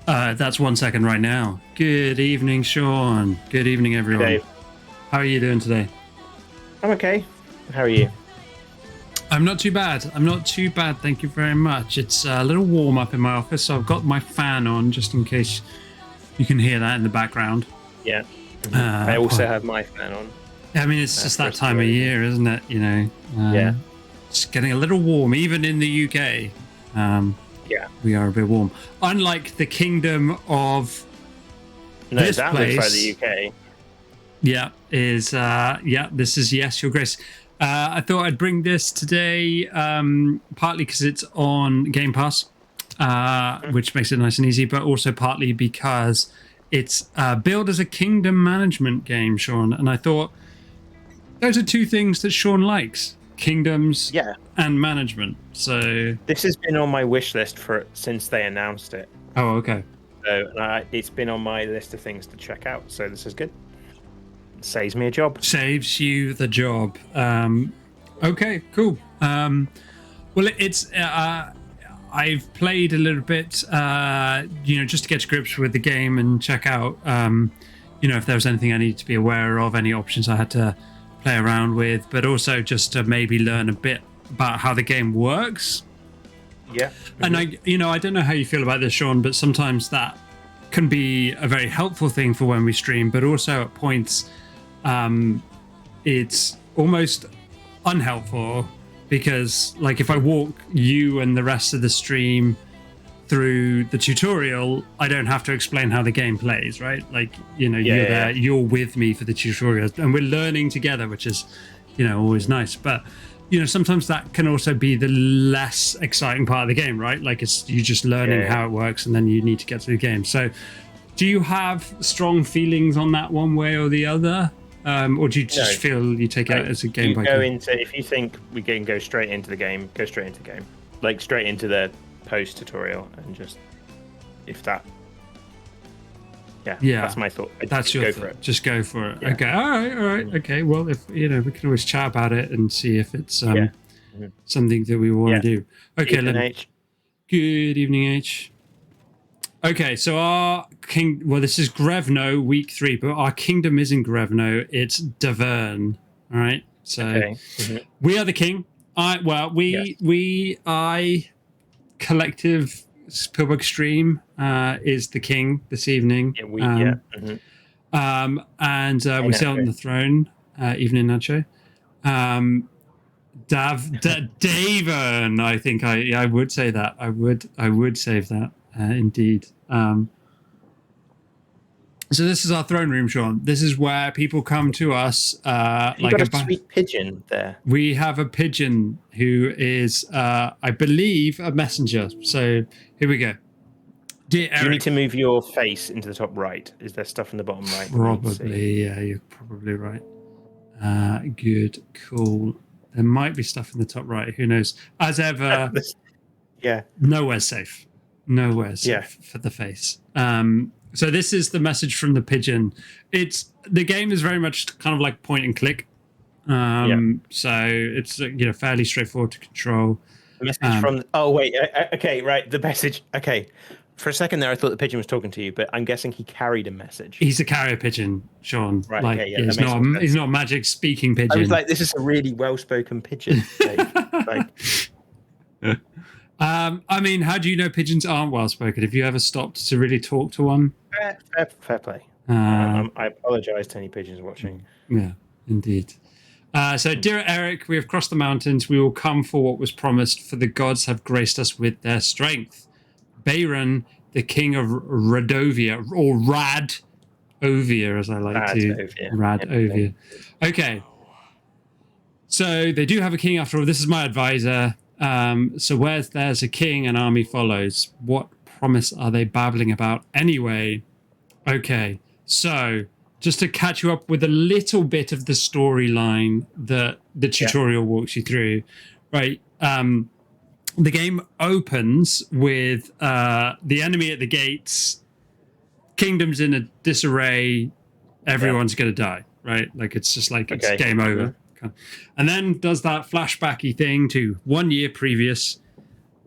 That's 1 second right now. Good evening, Sean. Good evening, everyone. Dave. How are you doing today? I'm okay. How are you? I'm not too bad. I'm not too bad. Thank you very much. It's a little warm up in my office, so I've got my fan on just in case you can hear that in the background. Yeah. I also have my fan on. I mean, it's just that time of year, isn't it? You know. Yeah. It's getting a little warm, even in the UK. Yeah. We are a bit warm. Unlike the kingdom of No, this that place, looks like the UK. Yeah, this is Yes, Your Grace. I thought I'd bring this today, partly because it's on Game Pass, which makes it nice and easy, but also partly because it's billed as a kingdom management game, Sean. And I thought those are two things that Sean likes: kingdoms and management. So this has been on my wish list since they announced it. Oh, okay. So it's been on my list of things to check out. So this is good. Saves me a job. Saves you the job. Okay, cool. Well, it's I've played a little bit, just to get to grips with the game and check out, if there was anything I needed to be aware of, any options I had to play around with, but also just to maybe learn a bit about how the game works. Yeah. And I don't know how you feel about this, Sean, but sometimes that can be a very helpful thing for when we stream, but also at points it's almost unhelpful because, like, if I walk you and the rest of the stream through the tutorial, I don't have to explain how the game plays, right? Like, you're there, you're with me for the tutorial, and we're learning together, which is, always nice. But sometimes that can also be the less exciting part of the game, right? Like, it's you just learning how it works, and then you need to get to the game. So, do you have strong feelings on that one way or the other? Or do you just feel you take it as a game by game? If you think we can go straight into the game, go straight into the game. Like, straight into the post tutorial, and just that's my thought. That's your for it. Just go for it. Okay. All right. Okay. Well, if we can always chat about it and see if it's something that we want to do. Okay. Good evening, H. Okay, so our king. Well, this is Grevno, week 3, but our kingdom isn't Grevno. It's Davern. All right. So we are the king. Collective Spielberg stream is the king this evening. And we sit on the throne. Evening, Nacho. Davern. I think I would say that. I would save that. Indeed. So this is our throne room, Sean. This is where people come to us. You've got a sweet pigeon there. We have a pigeon who is, I believe, a messenger. So here we go. Dear Eric, you need to move your face into the top right. Is there stuff in the bottom right? Probably, yeah, you're probably right. Good, cool. There might be stuff in the top right. Who knows? As ever, nowhere's safe. Nowhere safe for the face. So this is the message from the pigeon. The game is very much kind of like point and click. So it's fairly straightforward to control. The message from the message. Okay, for a second there, I thought the pigeon was talking to you, but I'm guessing he carried a message. He's a carrier pigeon, Sean. Right. Like, he's not a magic speaking pigeon. I was like, this is a really well-spoken pigeon. I mean, how do you know pigeons aren't well spoken? Have you ever stopped to really talk to one? Fair play. I apologize to any pigeons watching. Yeah, indeed. So, dear Eric, we have crossed the mountains. We will come for what was promised, for the gods have graced us with their strength. Bayron, the king of Radovia, or Radovia, as I like to. Radovia. Okay. So they do have a king after all. This is my advisor. So where there's a king, an army follows. What promise are they babbling about anyway? Okay, so just to catch you up with a little bit of the storyline that the tutorial walks you through, right? The game opens with the enemy at the gates, kingdom's in a disarray, everyone's going to die, right? Like, it's just like, it's game over. And then does that flashbacky thing to 1 year previous.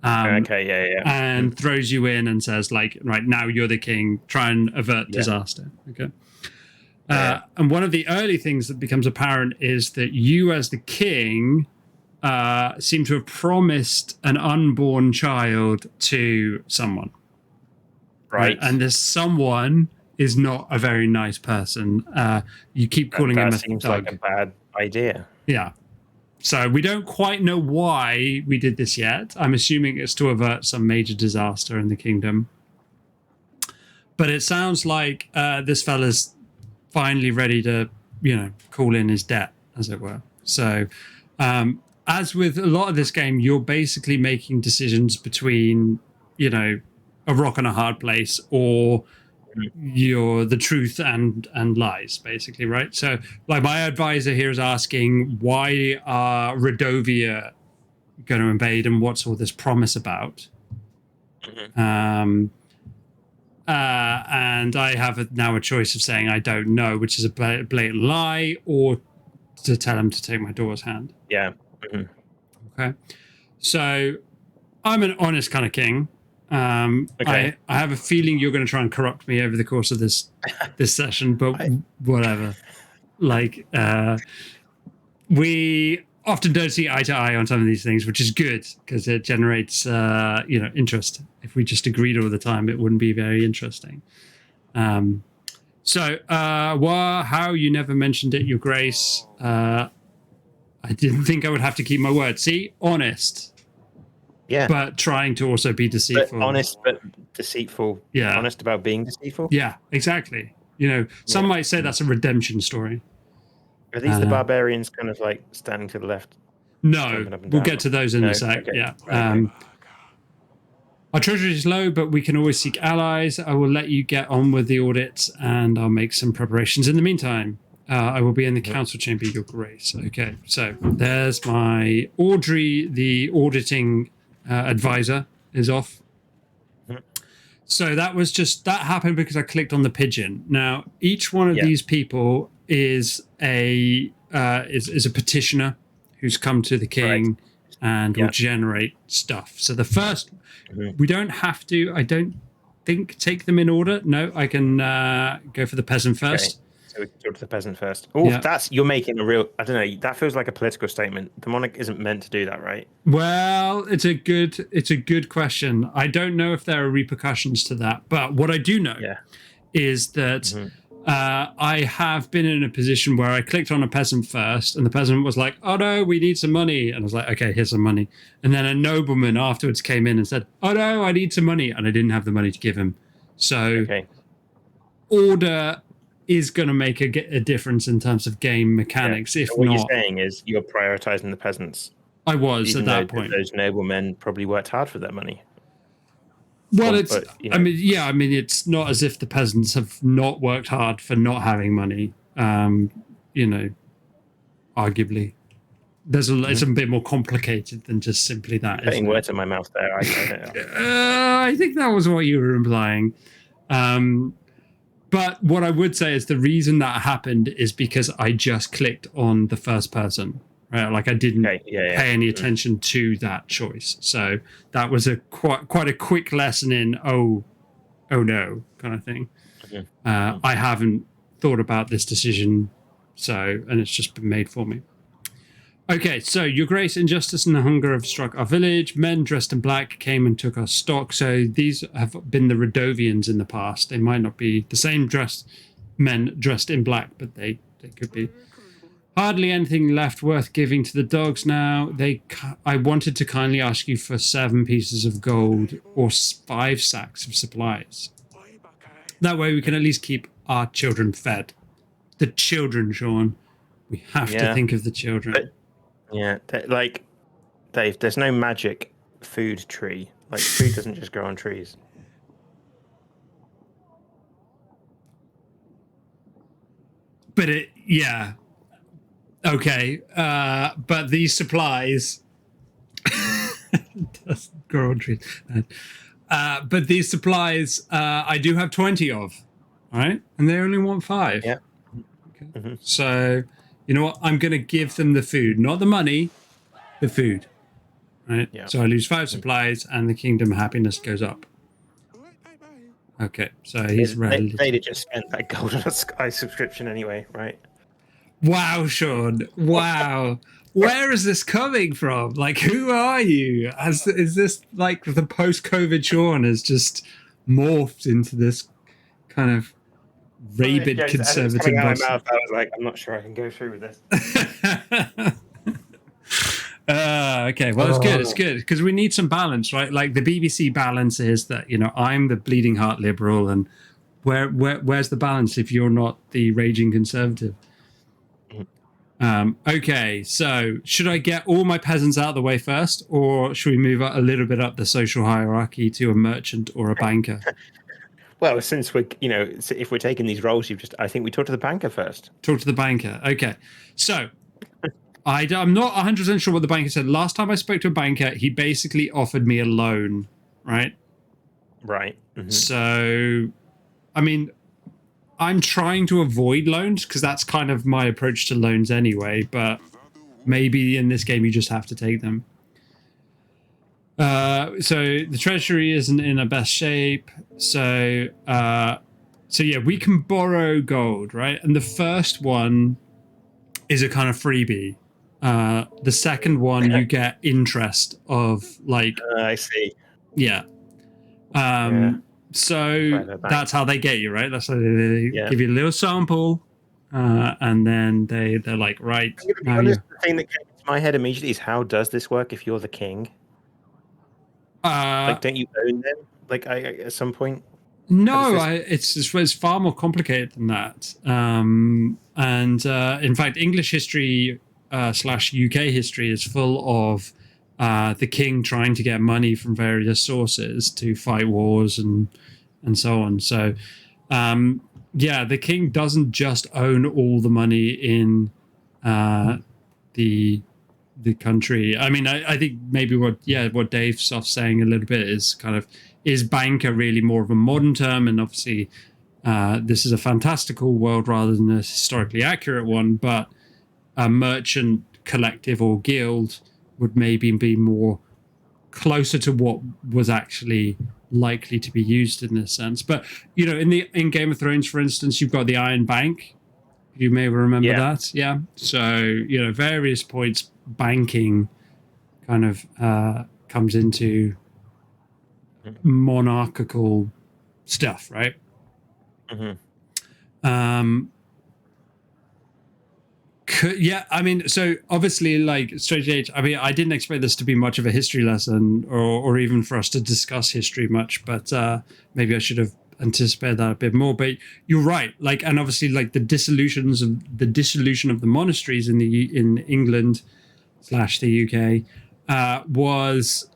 Okay, yeah. and throws you in and says, like, right now you're the king, try and avert disaster. Okay. And one of the early things that becomes apparent is that you, as the king, seem to have promised an unborn child to someone. Right. And this someone is not a very nice person. You keep calling him a seems thug. like a bad idea. Yeah. So we don't quite know why we did this yet. I'm assuming it's to avert some major disaster in the kingdom. But it sounds like this fella's finally ready to, call in his debt, as it were. So as with a lot of this game, you're basically making decisions between, a rock and a hard place, or you're the truth and lies, basically, right? So, like, my advisor here is asking, why are Redovia going to invade, and what's all this promise about? And I have now a choice of saying I don't know, which is a blatant lie, or to tell him to take my daughter's hand. Yeah. Okay. So I'm an honest kind of king. Okay. I have a feeling you're going to try and corrupt me over the course of this session, but whatever. Like, we often don't see eye to eye on some of these things, which is good because it generates, interest. If we just agreed all the time, it wouldn't be very interesting. How you never mentioned it, Your Grace. I didn't think I would have to keep my word. See, honest. Yeah. But trying to also be deceitful. But honest, but deceitful. Yeah. Honest about being deceitful. Yeah, exactly. Some might say that's a redemption story. Are these the barbarians kind of like standing to the left? No, we'll get to those in a sec. Okay. Yeah. Our treasury is low, but we can always seek allies. I will let you get on with the audits, and I'll make some preparations in the meantime. I will be in the council chamber, Your Grace. Okay, so there's my Audrey, the auditing advisor, is off. So that happened because I clicked on the pigeon. Now, each one of these people is a petitioner who's come to the king and will generate stuff. So the first, we don't have to, I don't think, take them in order. No, I can go for the peasant first. Okay. So we can go to the peasant first. Oh, you're making a real, I don't know, that feels like a political statement. The monarch isn't meant to do that, right? Well, it's a good question. I don't know if there are repercussions to that, but what I do know is that I have been in a position where I clicked on a peasant first, and the peasant was like, "Oh no, we need some money," and I was like, "Okay, here's some money." And then a nobleman afterwards came in and said, "Oh no, I need some money," and I didn't have the money to give him. So, order is going to make a difference in terms of game mechanics. If what not, you're saying is you're prioritizing the peasants. I was at that point. Those noblemen probably worked hard for that money. Well, I mean, it's not as if the peasants have not worked hard for not having money. Arguably, it's a bit more complicated than just simply that. Putting words in my mouth there. I think that was what you were implying. But what I would say is the reason that happened is because I just clicked on the first person. Right, like I didn't pay any attention to that choice, so that was quite a quick lesson in oh no kind of thing. I haven't thought about this decision, and it's just been made for me. Okay, so Your Grace, injustice and hunger have struck our village. Men dressed in black came and took our stock. So these have been the Redovians in the past. They might not be the same men dressed in black, but they could be. Hardly anything left worth giving to the dogs now. I wanted to kindly ask you for 7 pieces of gold or 5 sacks of supplies. That way we can at least keep our children fed. The children, Sean. We have to think of the children. Like, Dave, there's no magic food tree. Like, food doesn't just grow on trees. But okay, but these supplies doesn't grow on trees. But these supplies, I do have 20 of, all right? And they only want 5. Yeah. Okay. So, you know what? I'm going to give them the food, not the money, the food. right? Yeah. So I lose 5 supplies, and the kingdom happiness goes up. Okay, so he's They'd have just spent that gold on a Sky subscription anyway, right? Wow, Sean. Wow. Where is this coming from? Like, who are you? Is this like the post-COVID Sean has just morphed into this kind of rabid As it's conservative coming out of boss? my mouth, I was like, I'm not sure I can go through with this. Okay, well, it's good. It's good because we need some balance, right? Like the BBC balance is that, you know, I'm the bleeding heart liberal, and where's the balance if you're not the raging conservative? Okay, so should I get all my peasants out of the way first, or should we move a little bit up the social hierarchy to a merchant or a banker? Well, since we're, if we're taking these roles, I think we talk to the banker first. Talk to the banker. Okay, so I'm not 100% sure what the banker said. Last time I spoke to a banker, he basically offered me a loan, right? Right. Mm-hmm. So, I mean, I'm trying to avoid loans because that's kind of my approach to loans anyway, but maybe in this game you just have to take them. So the treasury isn't in a best shape. So yeah, we can borrow gold, right? And the first one is a kind of freebie. The second one you get interest of like I see. Yeah. So that's how they get you, right? That's how they give you a little sample, and then they're like, right. The thing that came to my head immediately is, how does this work if you're the king? Like, don't you own them? Like, at some point? No, it's far more complicated than that. And in fact, English history / UK history is full of the king trying to get money from various sources to fight wars and so on. So, yeah, the king doesn't just own all the money in the country. I mean, I think maybe what Dave's off saying a little bit is kind of, is banker really more of a modern term? And obviously, this is a fantastical world rather than a historically accurate one, but a merchant collective or guild would maybe be more closer to what was actually likely to be used in this sense. But, you know, in Game of Thrones, for instance, you've got the Iron Bank. You may remember that. Yeah. So, you know, various points banking kind of comes into monarchical stuff, right? Mm-hmm. Yeah, I mean, so obviously, like, Strange Age, I mean, I didn't expect this to be much of a history lesson or even for us to discuss history much, but maybe I should have anticipated that a bit more. But you're right, like, and obviously, like, the dissolution of the monasteries in England / the UK was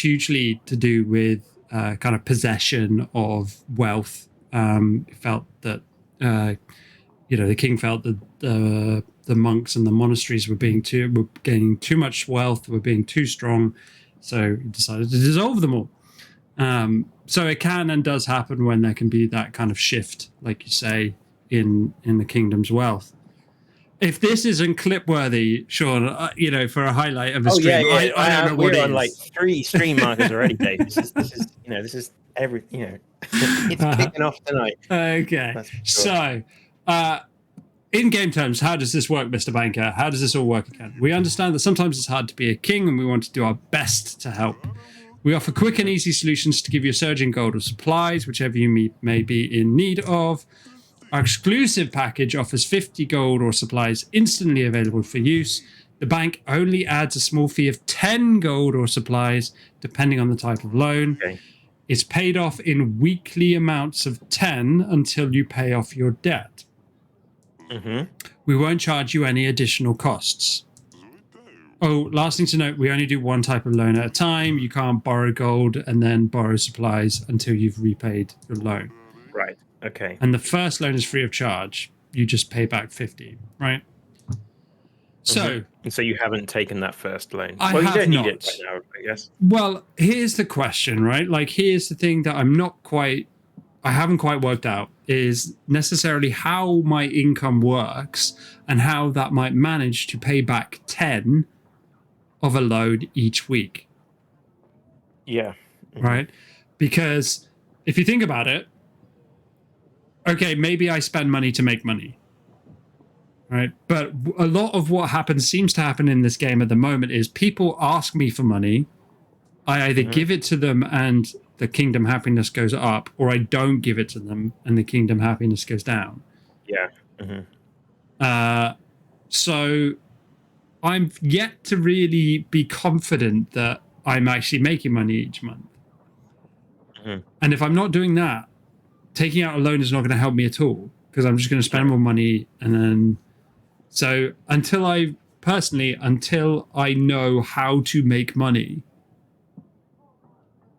hugely to do with kind of possession of wealth. Felt that the king felt that the monks and the monasteries were gaining too much wealth, were being too strong, so he decided to dissolve them all. So it can and does happen when there can be that kind of shift, like you say, in the kingdom's wealth. If this isn't clip worthy, Sean, for a highlight of a stream, I don't know what it is. We're on like 3 stream markers already, Dave. This is every, it's kicking off tonight. Okay, sure. So, in game terms, how does this work, Mr. Banker? How does this all work again? We understand that sometimes it's hard to be a king, and we want to do our best to help. We offer quick and easy solutions to give you a surge in gold or supplies, whichever you may be in need of. Our exclusive package offers 50 gold or supplies instantly available for use. The bank only adds a small fee of 10 gold or supplies, depending on the type of loan. Okay. It's paid off in weekly amounts of 10 until you pay off your debt. Mm-hmm. We won't charge you any additional costs. Oh, last thing to note, we only do one type of loan at a time. You can't borrow gold and then borrow supplies until you've repaid your loan. Right. Okay. And the first loan is free of charge. You just pay back 50, right? Mm-hmm. So, and so you haven't taken that first loan. You don't need it right now, I guess. Well, here's the question, right? Like, here's the thing that I haven't quite worked out is necessarily how my income works and how that might manage to pay back 10 of a loan each week. Yeah. Right? Because if you think about it, okay, maybe I spend money to make money. Right? But a lot of what seems to happen in this game at the moment is people ask me for money. I either give it to them and the kingdom happiness goes up, or I don't give it to them and the kingdom happiness goes down. Yeah. So I'm yet to really be confident that I'm actually making money each month. And if I'm not doing that, taking out a loan is not going to help me at all, because I'm just going to spend more money. And then, so until I know how to make money,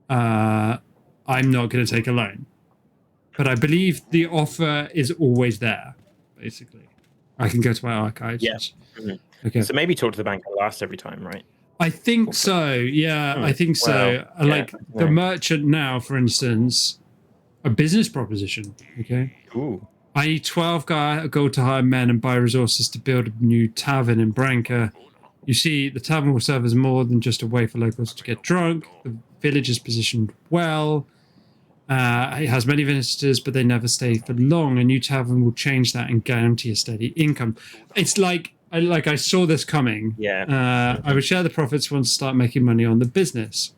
I'm not going to take a loan. But I believe the offer is always there, basically. I can go to my archives. Yes. Okay. So maybe talk to the bank last every time, right? I think so. Yeah, I think so. Well, like the merchant now, for instance, a business proposition. Okay. Ooh. I need 12 gold to hire men and buy resources to build a new tavern in Branca. You see, the tavern will serve as more than just a way for locals to get drunk. The village is positioned well. It has many visitors, but they never stay for long. A new tavern will change that and guarantee a steady income. It's like I saw this coming. Yeah. I would share the profits once I start making money on the business.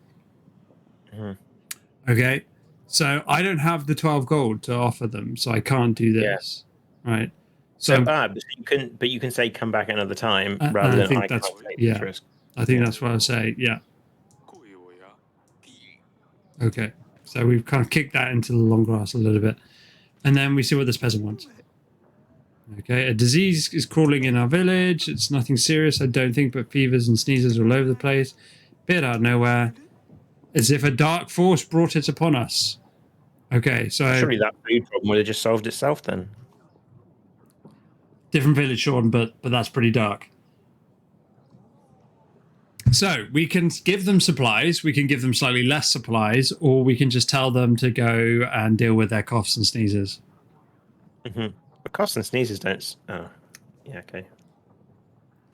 Okay. So I don't have the 12 gold to offer them, so I can't do this. Right. So you can say come back another time rather than I can't take this risk. I think that's what I say. Yeah. Okay. So we've kind of kicked that into the long grass a little bit. And then we see what this peasant wants. Okay, a disease is crawling in our village. It's nothing serious, I don't think, but fevers and sneezes all over the place. Bit out of nowhere. As if a dark force brought it upon us. Okay, so... Surely that food problem would have just solved itself then. Different village, Sean, but that's pretty dark. So we can give them supplies, we can give them slightly less supplies, or we can just tell them to go and deal with their coughs and sneezes. But coughs and sneezes don't... Oh, yeah, okay.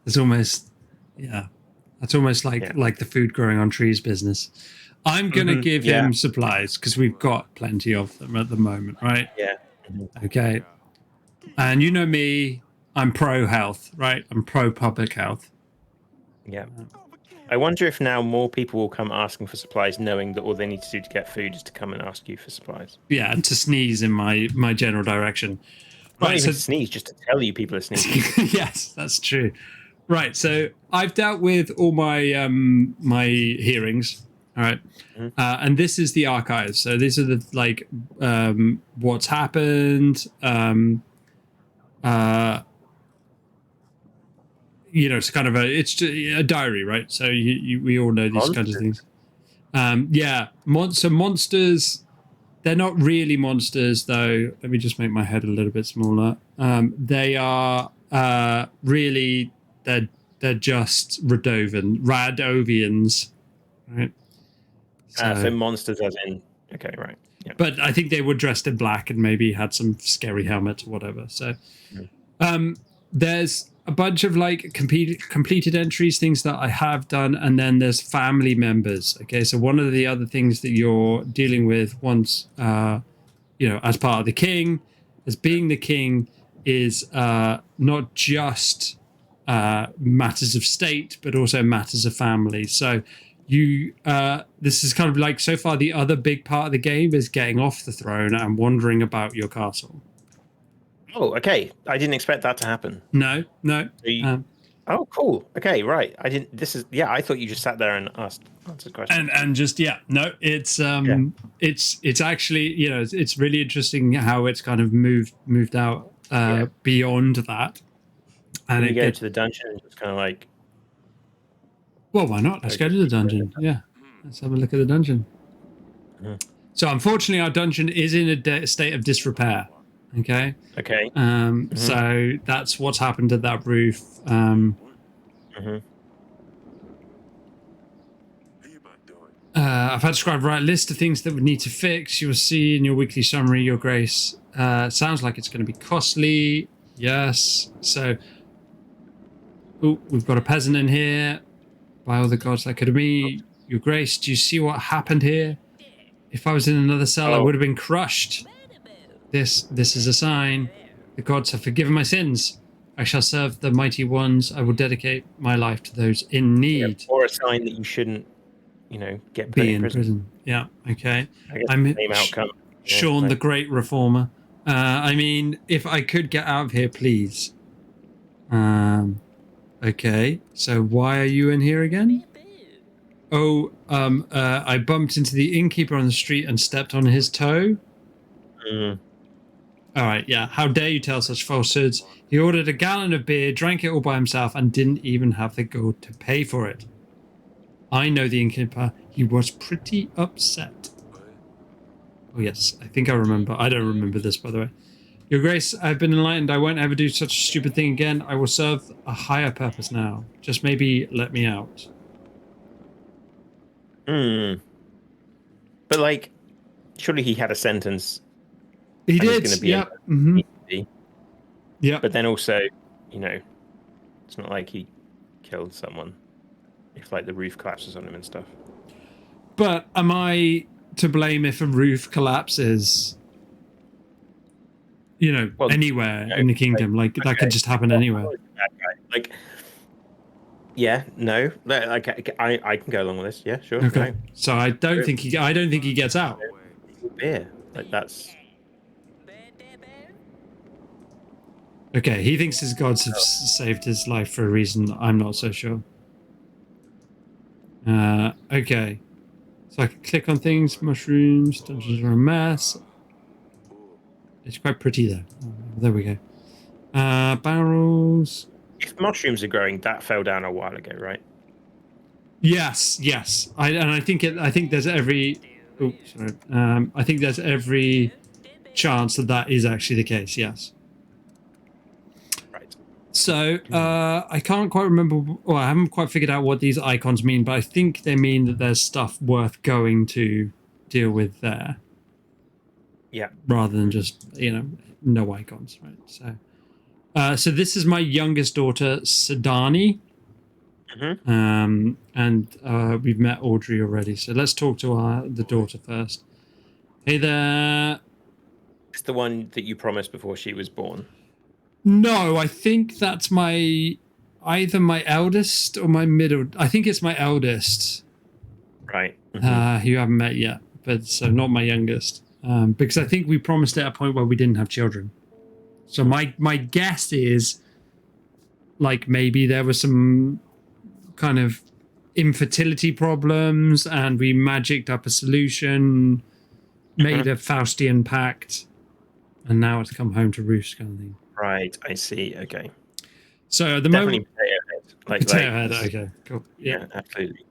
It's almost... Yeah. That's almost like the food growing on trees business. I'm going to give him supplies, because we've got plenty of them at the moment, right? Yeah. Okay. And you know me, I'm pro-health, right? I'm pro-public health. Yeah. I wonder if now more people will come asking for supplies, knowing that all they need to do to get food is to come and ask you for supplies. Yeah, and to sneeze in my general direction. Not even to sneeze, just to tell you people are sneezing. Yes, that's true. Right, so I've dealt with all my my hearings, all right, and this is the archives. So these are the what's happened. It's kind of it's a diary, right? So we all know these kinds of things. So monsters, they're not really monsters, though. Let me just make my head a little bit smaller. They are really, they're just Radovians, right? So monsters as in, okay, right. Yeah. But I think they were dressed in black and maybe had some scary helmets or whatever. So there's a bunch of completed entries, things that I have done, and then there's family members. Okay, so one of the other things that you're dealing with once, as part of the king, as being the king, is not just matters of state, but also matters of family. So this is kind of like, so far, the other big part of the game is getting off the throne and wandering about your castle. Oh, okay. I didn't expect that to happen. No. Oh, cool. Okay, right. I didn't. This is I thought you just sat there and answered questions. And just it's it's actually it's really interesting how it's kind of moved out beyond that. And you go to the dungeon and it's kind of like. Well, why not? Let's go to the dungeon. Yeah, let's have a look at the dungeon. So unfortunately, our dungeon is in a state of disrepair. Okay. So that's what's happened to that roof. I've had to describe a list of things that would need to fix. You'll see in your weekly summary, Your Grace. Sounds like it's going to be costly. Yes. So, we've got a peasant in here. by all the gods, that could have been. Your Grace, do you see what happened here? If I was in another cell, I would have been crushed. This is a sign. The gods have forgiven my sins. I shall serve the mighty ones. I will dedicate my life to those in need. Or a sign that you shouldn't, get put in prison. Yeah, okay. I guess I'm the same outcome. Sean, the great reformer. I mean, if I could get out of here, please. Okay, so why are you in here again? Oh, I bumped into the innkeeper on the street and stepped on his toe. All right, yeah. How dare you tell such falsehoods? He ordered a gallon of beer, drank it all by himself, and didn't even have the gold to pay for it. I know the innkeeper. He was pretty upset. Oh, yes. I think I remember. I don't remember this, by the way. Your Grace, I've been enlightened. I won't ever do such a stupid thing again. I will serve a higher purpose now. Just maybe let me out. But, like, surely he had a sentence. He did, yeah. Yeah. But then also, it's not like he killed someone if, like, the roof collapses on him and stuff. But am I to blame if a roof collapses, anywhere in the kingdom? Like, that could just happen anywhere. Like, yeah, no. Like, I can go along with this. Yeah, sure. Okay. No. So I don't think he gets out. Yeah, like that's. Okay, he thinks his gods have saved his life for a reason. I'm not so sure. Okay. So I can click on things, mushrooms, dungeons are a mess. It's quite pretty there. Oh, there we go. Barrels. If mushrooms are growing, that fell down a while ago, right? Yes. I think there's every. Oh, sorry. I think there's every chance that is actually the case. Yes. Right. So I can't quite remember, or I haven't quite figured out what these icons mean, but I think they mean that there's stuff worth going to deal with there. Yeah. Rather than just no icons, right? So this is my youngest daughter, Sadani. And we've met Audrey already. So let's talk to the daughter first. Hey there. It's the one that you promised before she was born. No, I think that's either my eldest or my middle. I think it's my eldest. Right. Who you haven't met yet, but so not my youngest. Because I think we promised at a point where we didn't have children. So my guess is, like, maybe there was some kind of infertility problems and we magicked up a solution, made a Faustian pact, and now it's come home to roost kind of thing. Right, I see. Okay. So at the Definitely moment, potato head. potato head. Okay, cool. Yeah, absolutely.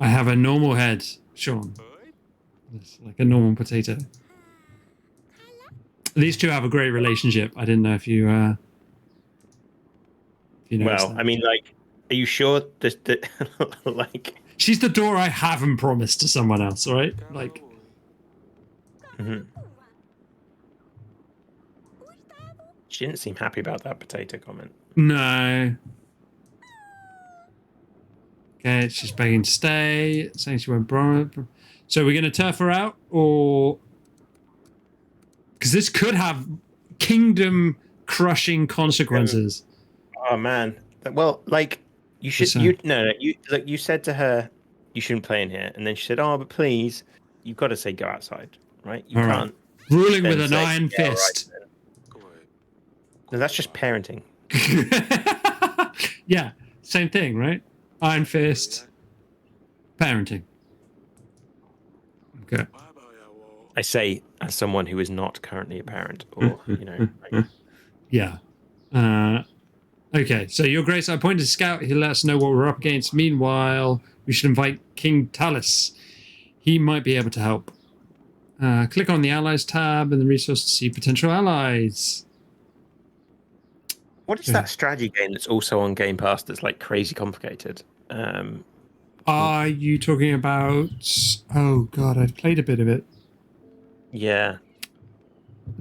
I have a normal head, Sean. It's like a normal potato. These two have a great relationship. I didn't know if you noticed Well, that. I mean, like, are you sure that like? She's the door I haven't promised to someone else, right? Like. She didn't seem happy about that potato comment. No. Okay, she's begging to stay, saying she won't borrow. So we're going to turf her out, or because this could have kingdom-crushing consequences. Oh man! Well, like you should. You said to her, you shouldn't play in here, and then she said, "Oh, but please, you've got to say go outside, right? You can't." Ruling with an iron fist. Right, no, that's just parenting. Yeah, same thing, right? Iron fist, parenting. Okay. I say as someone who is not currently a parent, or like... Yeah. Okay, so Your Grace, I appointed a scout. He'll let us know what we're up against. Meanwhile, we should invite King Talus. He might be able to help. Click on the Allies tab in the resource to see potential allies. What is that strategy game that's also on Game Pass that's like crazy complicated? Are you talking about... Oh, God, I've played a bit of it. Yeah.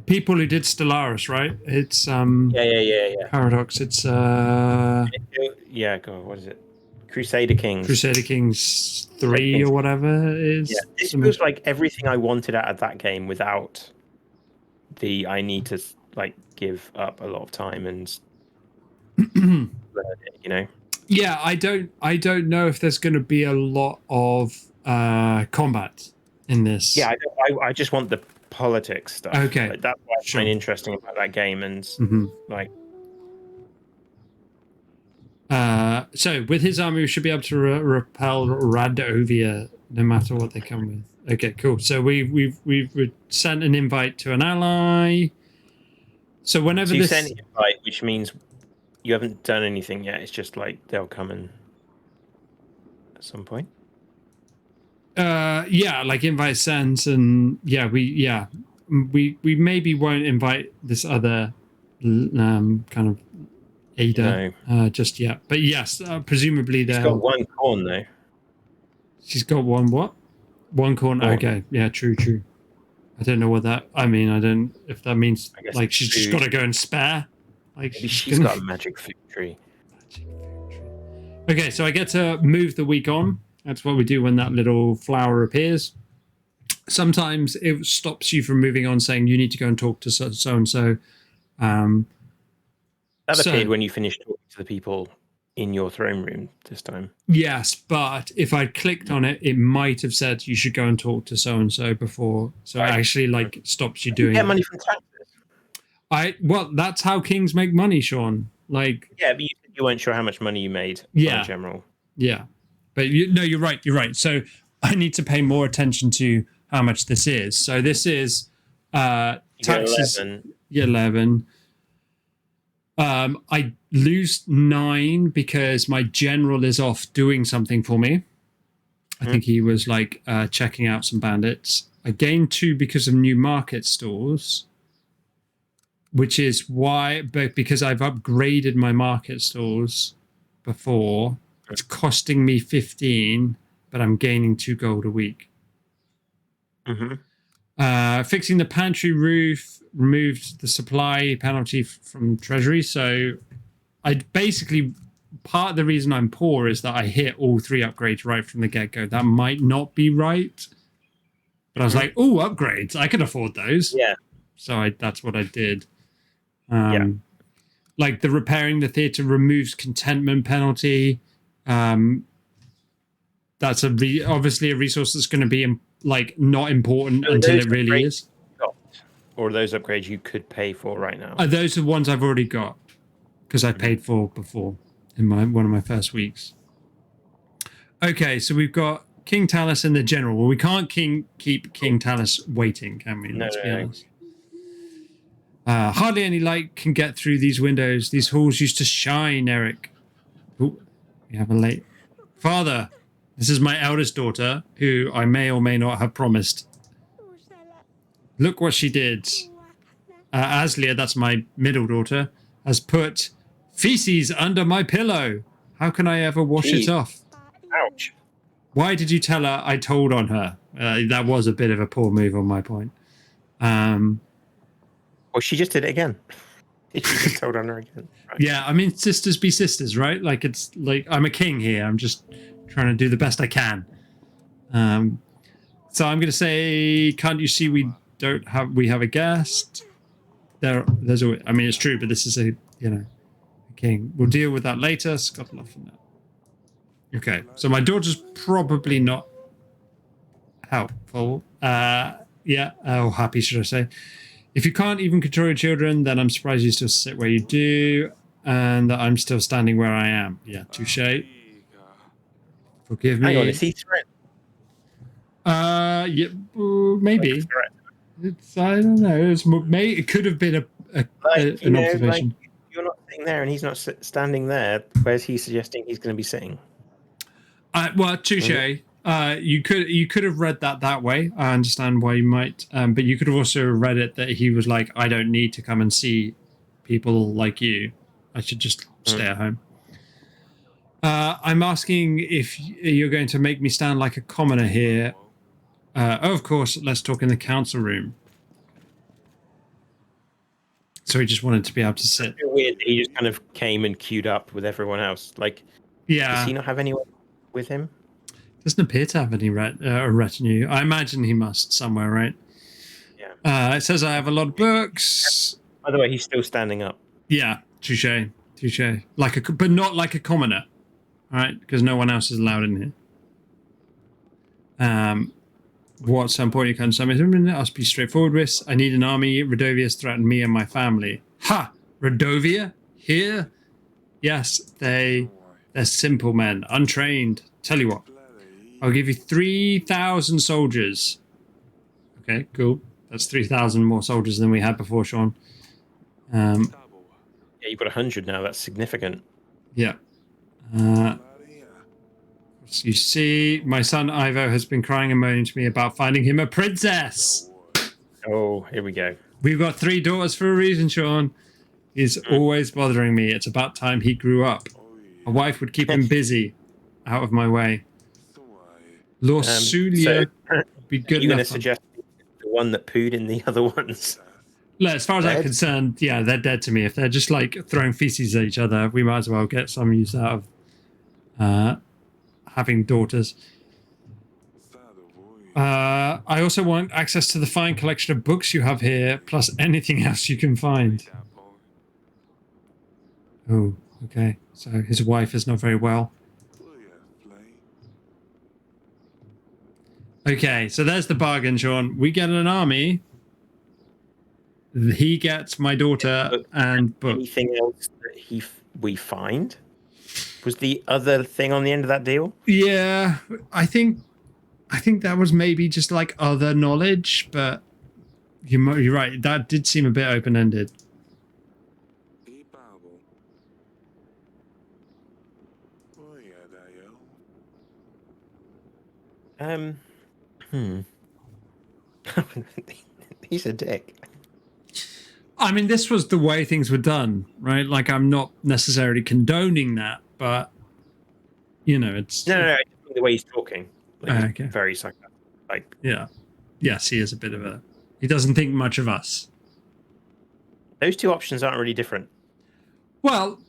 People who did Stellaris, right? It's Yeah. Paradox. It's Yeah, God, what is it? Crusader Kings. Crusader Kings Crusader 3 Kings. or whatever it is. Yeah, this feels like everything I wanted out of that game without the I need to like give up a lot of time and learn it, you know. Yeah, I don't know if there's going to be a lot of combat in this. Yeah, I just want the politics stuff. Okay, like, that's what I sure. find interesting about that game, and like. So with his army, we should be able to repel Radovia no matter what they come with. Okay, cool. So we've sent an invite to an ally. So whenever you this sent an invite, which means you haven't done anything yet. It's just like they'll come in at some point. Yeah, like invite sends, and we maybe won't invite this other kind of Ada just yet, but yes, presumably she's got one corn though. She's got one what? One corn. Okay, yeah, true. I don't know what that. I mean, I don't if that means like she's just got to go and spare. Like maybe she's got a magic food tree. Okay, so I get to move the week on. That's what we do when that little flower appears. Sometimes it stops you from moving on, saying you need to go and talk to so and so. That appeared when you finished talking to the people in your throne room this time. Yes, but if I'd clicked on it, it might have said you should go and talk to so and so before. So it actually like stops you doing. You get money from taxes. Well, that's how kings make money, Sean. Like yeah, but you weren't sure how much money you made. In general. Yeah, but you're right. You're right. So I need to pay more attention to how much this is. So this is taxes. 11. I lose 9 because my general is off doing something for me. I think he was like checking out some bandits. I gain 2 because of new market stores, which is why, but because I've upgraded my market stores before, it's costing me 15, but I'm gaining 2 gold a week. Fixing the pantry roof removed the supply penalty from treasury. So I basically, part of the reason I'm poor is that I hit all 3 upgrades right from the get-go. That might not be right, but I was like, oh, upgrades, I can afford those. Yeah. So that's what I did. Like the repairing the theater removes contentment penalty. That's obviously a resource that's going to be like not important until it really is. Or those upgrades you could pay for right now? Those are ones I've already got because I paid for before in one of my first weeks. Okay, so we've got King Talus and the general. Well, we can't keep King Talus waiting, can we? Let's be honest. Hardly any light can get through these windows. These halls used to shine, Eric. Ooh, we have a late father. This is my eldest daughter, who I may or may not have promised. Look what she did. Aslia, that's my middle daughter, has put feces under my pillow. How can I ever wash it off? Ouch. Why did you tell her I told on her? That was a bit of a poor move on my point. Well, she just did it again. She just told on her again. Right. Yeah, I mean, sisters be sisters, right? Like, it's like I'm a king here. I'm just trying to do the best I can. So I'm going to say, can't you see we have a guest? There's always, I mean, it's true, but this is a king. We'll deal with that later. Scott love from that. Okay, so my daughter's probably not helpful. Happy, should I say. If you can't even control your children, then I'm surprised you still sit where you do, and that I'm still standing where I am. Yeah, touche. Forgive me. Hang on, is he threat? Yeah, maybe. I don't know. It could have been an observation. Like, you're not sitting there, and he's not standing there. Where's he suggesting he's going to be sitting? Well, touche. You could have read that way. I understand why you might, but you could have also read it that he was like, I don't need to come and see people like you. I should just stay at home. I'm asking if you're going to make me stand like a commoner here. Of course, let's talk in the council room. So he just wanted to be able to sit. It's weird. He just kind of came and queued up with everyone else. Like, does he not have anyone with him? Doesn't appear to have any retinue. I imagine he must somewhere, right? Yeah. It says I have a lot of books. By the way, he's still standing up. Yeah, touche. But not like a commoner, right? Because no one else is allowed in here. What's so important? You can summon. I'll be straightforward with. I need an army. Radovia's threatened me and my family. Ha! Radovia? Here? Yes, they're simple men, untrained. Tell you what, I'll give you 3,000 soldiers. Okay, cool. That's 3,000 more soldiers than we had before, Sean. Yeah, you've got 100 now. That's significant. Yeah. So you see, my son Ivo has been crying and moaning to me about finding him a princess. Oh, here we go. We've got 3 daughters for a reason, Sean. He's always bothering me. It's about time he grew up. A wife would keep him busy, out of my way. Lord Sulia would be good enough. Are you going to suggest the one that pooed in the other ones? Look, as far as I'm concerned, yeah, they're dead to me. If they're just like throwing feces at each other, we might as well get some use out of having daughters. I also want access to the fine collection of books you have here, plus anything else you can find. Oh, okay. So his wife is not very well. Okay, so there's the bargain, Sean. We get an army. He gets my daughter and books. Anything else that we find? Was the other thing on the end of that deal? Yeah, I think that was maybe just like other knowledge, but you're right. That did seem a bit open-ended. He's a dick. I mean, this was the way things were done, right? Like, I'm not necessarily condoning that, but you know, it's no. The way he's talking, like, okay. Very sarcastic. Like, yeah, yes, he is a bit of a. He doesn't think much of us. Those two options aren't really different. Well,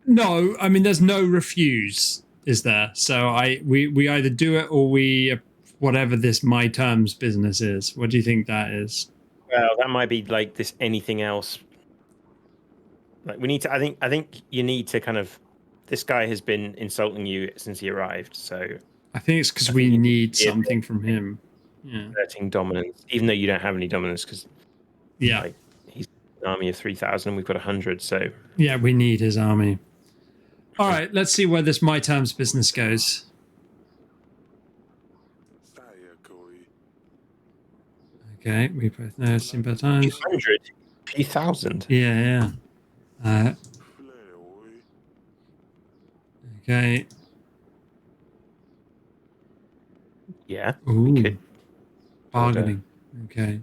no, I mean, there's no refuse, is there? So we either do it or we whatever this my terms business is. What do you think that is? Well, that might be like this anything else. Like, we need to. I think you need to kind of. This guy has been insulting you since he arrived, so. I think it's because we need something from him. Yeah. Asserting dominance, even though you don't have any dominance, because. Yeah. Like, he's an army of 3,000. We've got 100, so. Yeah, we need his army. All right, let's see where this my terms business goes. Okay, we both know simple times. 100, 3,000. Yeah. Okay. Yeah. Ooh. Bargaining. Okay.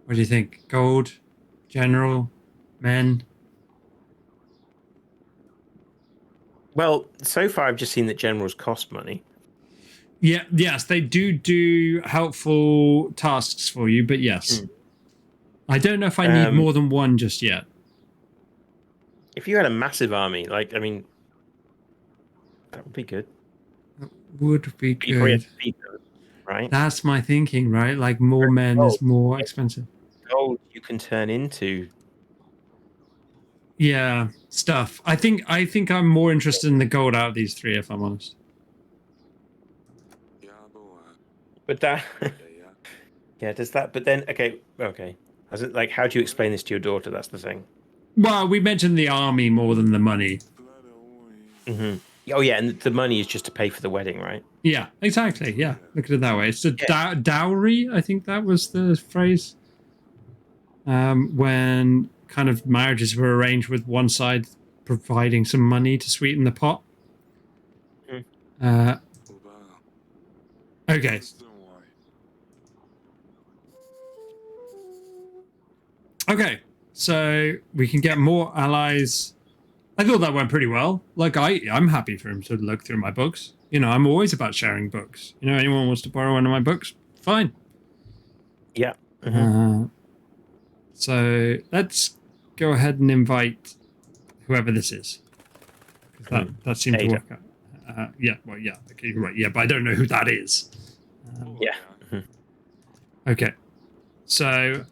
What do you think? Gold, general, men. Well, so far I've just seen that generals cost money. Yeah, yes, they do helpful tasks for you, but yes. I don't know if I need more than one just yet. If you had a massive army, like, I mean, that would be good. That would be good. You have to feed them, right? That's my thinking, right? Like, more men is more expensive. Gold you can turn into. Yeah, stuff. I think I'm more interested in the gold out of these 3, if I'm honest. But that, yeah, does that? But then, okay. As it, like, how do you explain this to your daughter? That's the thing. Well, we mentioned the army more than the money. Mm-hmm. Oh yeah, and the money is just to pay for the wedding, right? Yeah, exactly. Yeah, look at it that way. It's a dowry. I think that was the phrase. When kind of marriages were arranged with one side providing some money to sweeten the pot. Okay. Okay, so we can get more allies. I thought that went pretty well. Like, I'm happy for him to look through my books. You know, I'm always about sharing books. You know, anyone wants to borrow one of my books? Fine. Yeah. So let's go ahead and invite whoever this is. 'Cause that seemed to Ada. work out. Yeah, well, yeah, okay, you're right. Yeah, but I don't know who that is. Yeah. Okay. So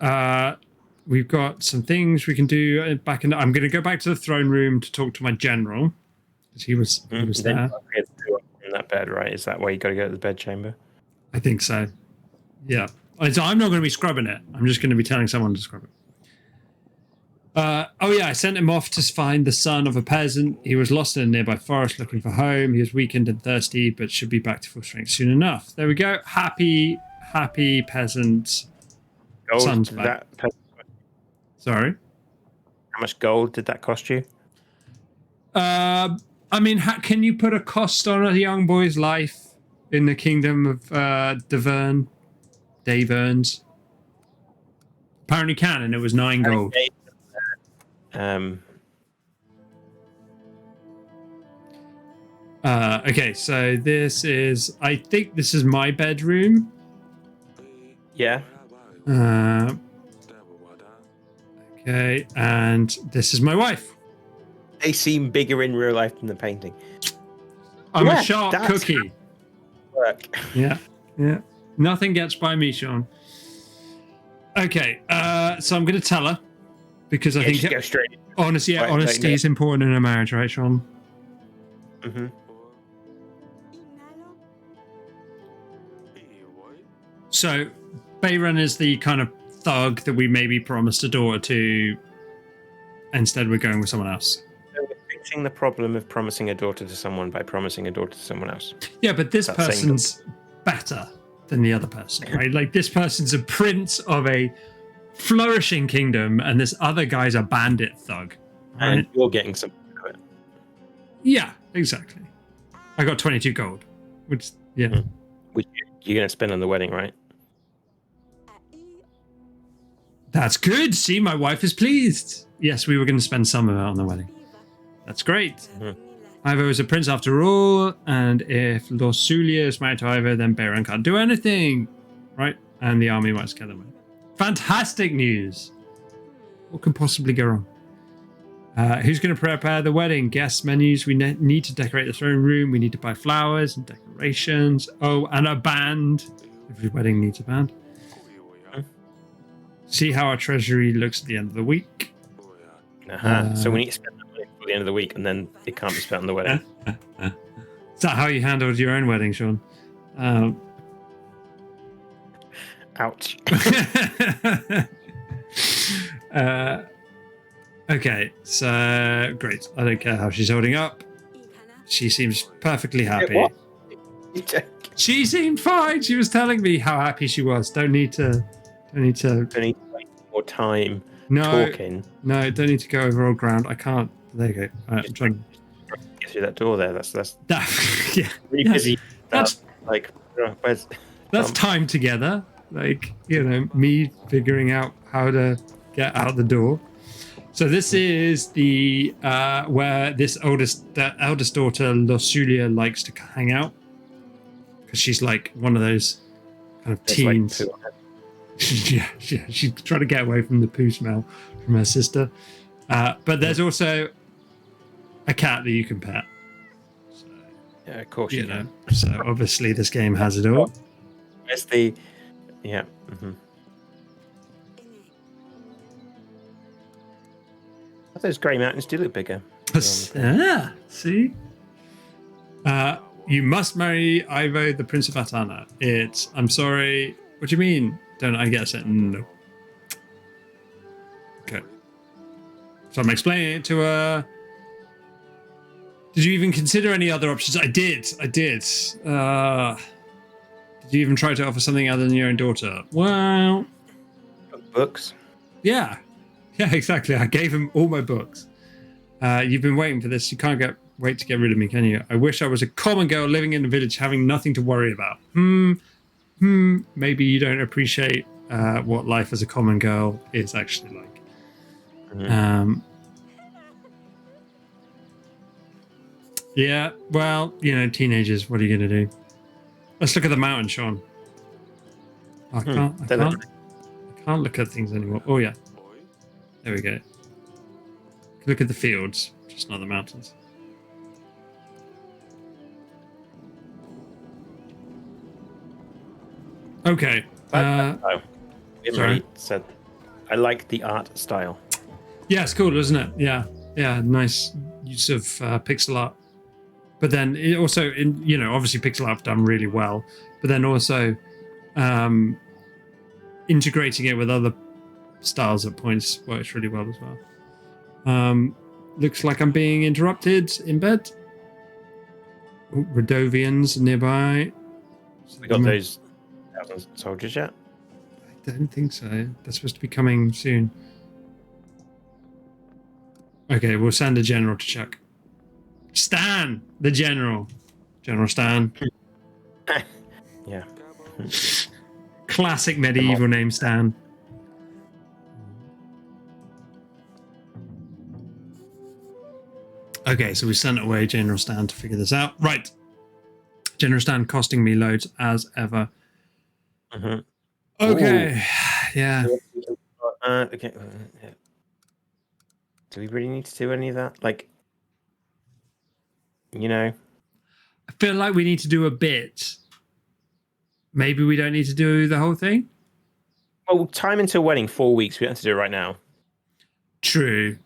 we've got some things we can do back in. I'm going to go back to the throne room to talk to my general because he was Then there. you have to go up in that bed, right? Is that why you got to go to the bedchamber? I think so. Yeah. So I'm not going to be scrubbing it. I'm just going to be telling someone to scrub it. Oh yeah, I sent him off to find the son of a peasant. He was lost in a nearby forest looking for home. He was weakened and thirsty, but should be back to full strength soon enough. There we go. Happy peasant. Gold? Son's Did back. that, Sorry. how much gold did that cost you? I mean, can you put a cost on a young boy's life in the kingdom of Daverns? Apparently can, and it was 9 gold. Okay, so this is, I think this is my bedroom. Yeah. Okay, and this is my wife. They seem bigger in real life than the painting. I'm Yeah, a sharp that's cookie. Work. Yeah. Nothing gets by me, Sean. Okay, so I'm going to tell her because I think just go straight. honesty is important in a marriage, right, Sean? Mm-hmm. So, Bayron is the kind of thug that we maybe promised a daughter to. Instead, we're going with someone else. So we're fixing the problem of promising a daughter to someone by promising a daughter to someone else. Yeah, but this That's person's better than the other person, right? Like, this person's a prince of a flourishing kingdom, and this other guy's a bandit thug. Right? And you're getting some of it. Yeah, exactly. I got 22 gold, which, yeah. Which you're going to spend on the wedding, right? That's good. See, my wife is pleased. Yes, we were going to spend some of it on the wedding. That's great. Mm-hmm. Ivo is a prince after all, and if Lorsulia is married to Ivo, then Bayron can't do anything, right? And the army might scare them away. Fantastic news. What could possibly go wrong? Who's going to prepare the wedding? Guest menus. We need to decorate the throne room. We need to buy flowers and decorations. Oh, and a band. Every wedding needs a band. See how our treasury looks at the end of the week. So we need to spend that money for the end of the week, and then it can't be spent on the wedding. Is that how you handled your own wedding, Sean? Ouch. Okay, so great. I don't care how she's holding up. She seems perfectly happy. What? She seemed fine. She was telling me how happy she was. Don't need to Don't need to waste more time talking. No, don't need to go over old ground. I can't. There you go. I'm trying to get through that door there. That's yeah. really busy. That's like where's that's time together. Like, you know, me figuring out how to get out the door. So this is the where this eldest daughter Lorsulia likes to hang out, because she's like one of those kind of teens. yeah, she's trying to get away from the poo smell from her sister. But there's also a cat that you can pet. So, yeah, of course you know. So obviously this game has it all. Where's the? Yeah. Mm-hmm. Those grey mountains do look bigger. See? You must marry Ivo, the Prince of Atana. I'm sorry. What do you mean? Don't I guess it? No. Okay. So I'm explaining it to her. Did you even consider any other options? I did. Did you even try to offer something other than your own daughter? Well... Books? Yeah. Yeah, exactly. I gave him all my books. You've been waiting for this. You can't wait to get rid of me, can you? I wish I was a common girl living in a village having nothing to worry about. Maybe you don't appreciate what life as a common girl is actually like. Mm-hmm. Yeah, well, you know, teenagers, what are you going to do? Let's look at the mountain, Sean. I can't look at things anymore. Oh, yeah. There we go. Look at the fields, just not the mountains. Okay. We haven't sorry. really said. I like the art style. Yeah, it's cool, isn't it? Yeah, nice use of pixel art. But then it also, obviously pixel art done really well. But then also integrating it with other styles at points works really well as well. Looks like I'm being interrupted in bed. Ooh, Radovians nearby. We got those 1,000 soldiers yet? I don't think so. They're supposed to be coming soon. Okay, we'll send a general to check. Stan, the general. General Stan. Yeah. Classic medieval name, Stan. Okay, so we sent away General Stan to figure this out. Right. General Stan costing me loads as ever. Mm-hmm. Okay. Ooh. Yeah. Okay. Yeah. Do we really need to do any of that? Like, I feel like we need to do a bit. Maybe we don't need to do the whole thing. Well, time until wedding, 4 weeks. We don't have to do it right now. True.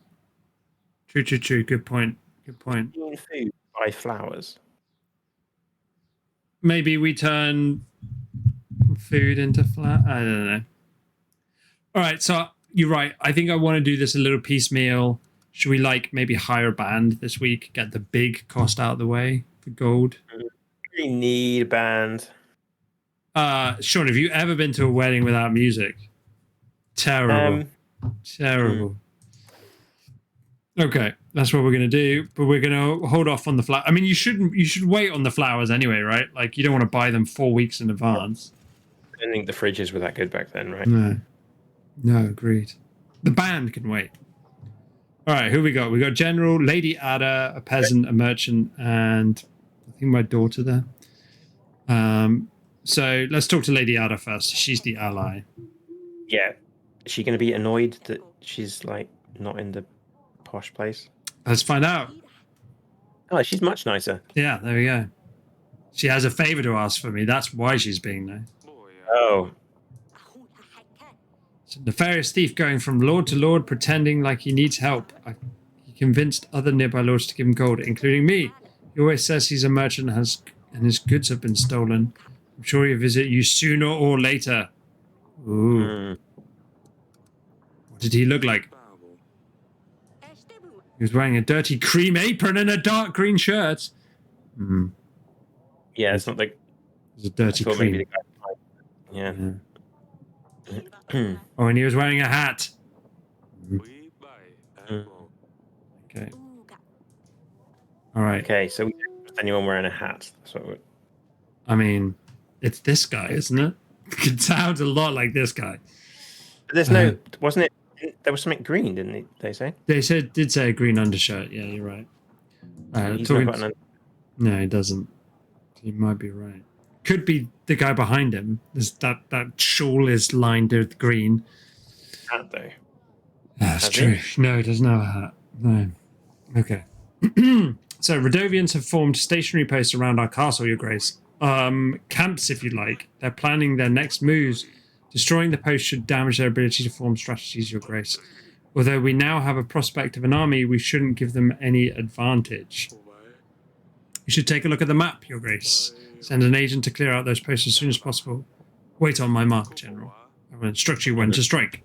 Good point. Food, buy flowers. Maybe we turn food into flour. I don't know. All right, so you're right. I think I want to do this a little piecemeal. Should we maybe hire a band this week? Get the big cost out of the way for gold. We need a band. Sean, have you ever been to a wedding without music? Terrible. Terrible. Okay, that's what we're gonna do. But we're gonna hold off on the flower. I mean, you should wait on the flowers anyway, right? Like you don't want to buy them 4 weeks in advance. I don't think the fridges were that good back then, right? No, agreed. The band can wait. All right, who we got? We got General, Lady Ada, a peasant, a merchant, and I think my daughter there. So let's talk to Lady Ada first. She's the ally. Yeah. Is she going to be annoyed that she's not in the posh place? Let's find out. Oh, she's much nicer. Yeah, there we go. She has a favor to ask for me. That's why she's being nice. Oh. It's a nefarious thief going from lord to lord, pretending like he needs help. He convinced other nearby lords to give him gold, including me. He always says he's a merchant and his goods have been stolen. I'm sure he'll visit you sooner or later. Ooh. What did he look like? He was wearing a dirty cream apron and a dark green shirt. Yeah, it's not like... It was a dirty cream. Maybe the guy... Yeah. Oh, and he was wearing a hat. Okay. All right. Okay, so we don't trust anyone wearing a hat. That's what I mean, it's this guy, isn't it? It sounds a lot like this guy. But there's no... Wasn't it... There was something green, didn't they say? They did say a green undershirt. Yeah, you're right. He's not got No, he doesn't. You might be right. Could be the guy behind him. That shawl is lined with green. Hat though. That's true. No, he doesn't have a hat. No. Okay. So Radovians have formed stationary posts around our castle, Your Grace. Camps, if you like. They're planning their next moves. Destroying the post should damage their ability to form strategies, Your Grace. Although we now have a prospect of an army, we shouldn't give them any advantage. You should take a look at the map, Your Grace. Send an agent to clear out those posts as soon as possible. Wait on my mark, General. I will instruct you when to strike.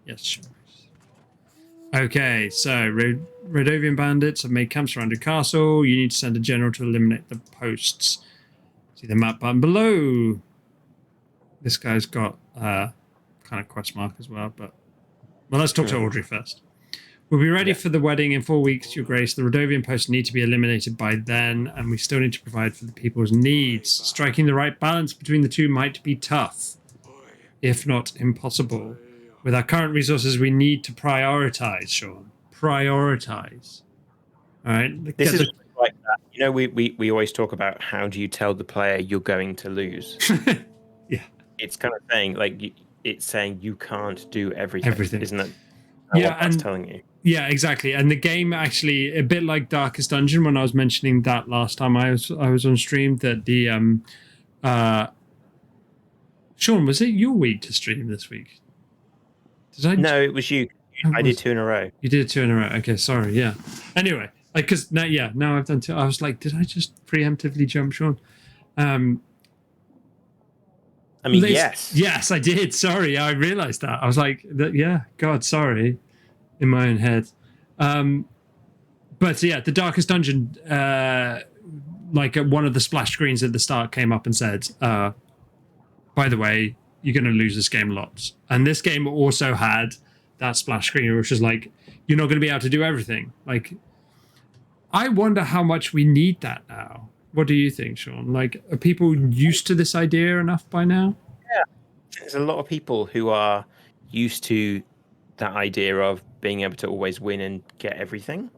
Yes, Your Grace. Okay, so Radovian bandits have made camps around your castle. You need to send a general to eliminate the posts. See the map button below. This guy's got kind of quest mark as well, but... Well, let's talk to Audrey first. We'll be ready for the wedding in 4 weeks, Your Grace. The Radovian posts need to be eliminated by then, and we still need to provide for the people's needs. Striking the right balance between the two might be tough, if not impossible. With our current resources, we need to prioritize, Sean. Prioritize. All right? This is like that. You know, we always talk about how do you tell the player you're going to lose. Yeah. It's kind of saying, it's saying you can't do everything. Isn't it? what that's telling you. Yeah, exactly. And the game actually, a bit like Darkest Dungeon, when I was mentioning that last time I was on stream, that the Sean, was it your week to stream this week? Did I? No, it was you. I did 2 in a row. You did 2 in a row. Okay, sorry. Yeah. Anyway, because now I've done 2. I was like, did I just preemptively jump Sean? I mean, yes, I did. Sorry, I realized that. I was like, God, sorry, in my own head. But yeah, the Darkest Dungeon, like one of the splash screens at the start came up and said, by the way, you're going to lose this game lots. And this game also had that splash screen, which was like, you're not going to be able to do everything. Like, I wonder how much we need that now. What do you think, Sean? Like, are people used to this idea enough by now? Yeah. There's a lot of people who are used to that idea of being able to always win and get everything.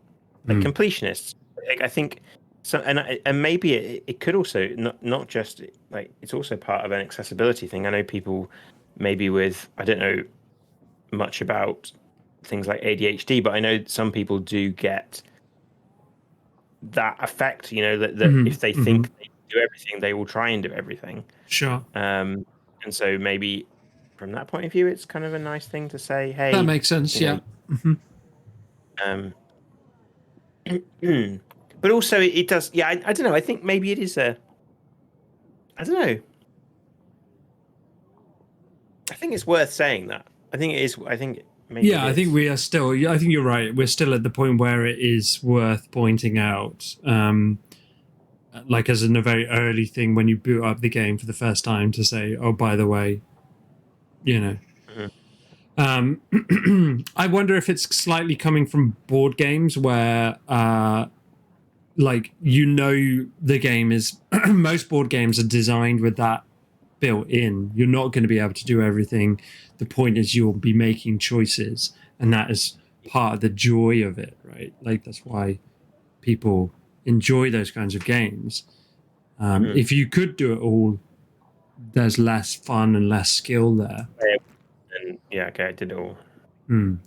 Like completionists. Like, I think so, and maybe it could also not just like, it's also part of an accessibility thing. I know people maybe with, I don't know much about things like ADHD, but I know some people do get that effect, you know, that if they think they do everything, they will try and do everything. Sure. And so maybe from that point of view, it's kind of a nice thing to say, hey, that makes sense. Yeah. But also it does. Yeah, I don't know. I think maybe it is I don't know. I think it's worth saying that. I think it is. I think maybe. Yeah, I think we are still. I think you're right. We're still at the point where it is worth pointing out, like as in a very early thing when you boot up the game for the first time, to say, "Oh, by the way, you know." I wonder if it's slightly coming from board games where, like, the game is most board games are designed with that built in. You're not going to be able to do everything. The point is you'll be making choices, and that is part of the joy of it, right? Like, that's why people enjoy those kinds of games. If you could do it all, there's less fun and less skill there. And yeah, okay, I did it all.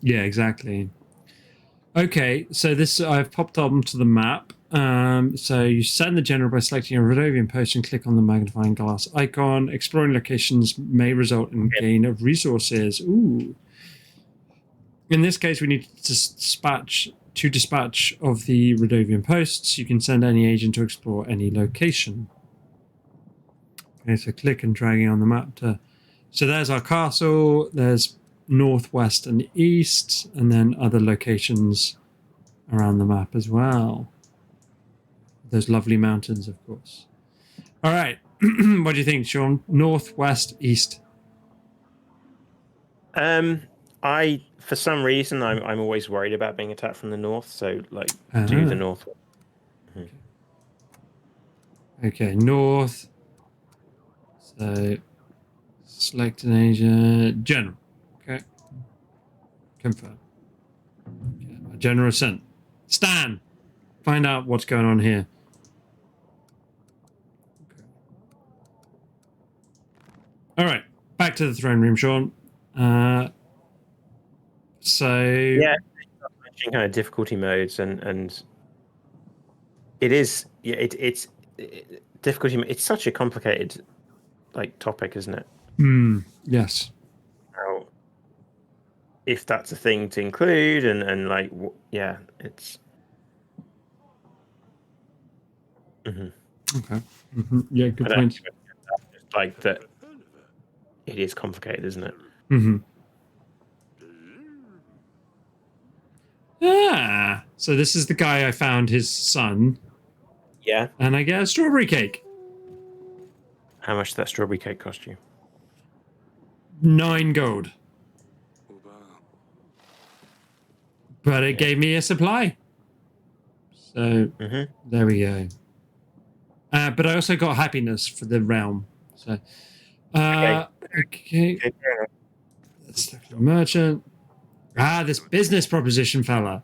Yeah, exactly. Okay, so this I've popped onto the map. So you send the general by selecting a Rodovian post and click on the magnifying glass icon. Exploring locations may result in gain of resources. Ooh. In this case, we need to dispatch of the Rodovian posts. You can send any agent to explore any location. Okay, so click and dragging on the map to. So there's our castle. There's northwest and east, and then other locations around the map as well. Those lovely mountains, of course. All right. What do you think, Sean? North, west, east? For some reason, I'm always worried about being attacked from the north. So, like, do the north. Okay, north. So, select an agent. General. Okay. Confirm. Okay. General sent. Stan, find out what's going on here. All right, back to the throne room, Sean. So yeah, kind of difficulty modes, and it is it's difficulty. It's such a complicated like topic, isn't it? Yes. Now, if that's a thing to include, and like yeah, it's. Okay. Yeah, good point. Like that. It is complicated, isn't it? Ah, so this is the guy I found his son. Yeah. And I get a strawberry cake. How much did that strawberry cake cost you? 9 gold. But it gave me a supply. So there we go. But I also got happiness for the realm. So okay. Let's look at the merchant. This business proposition, fella.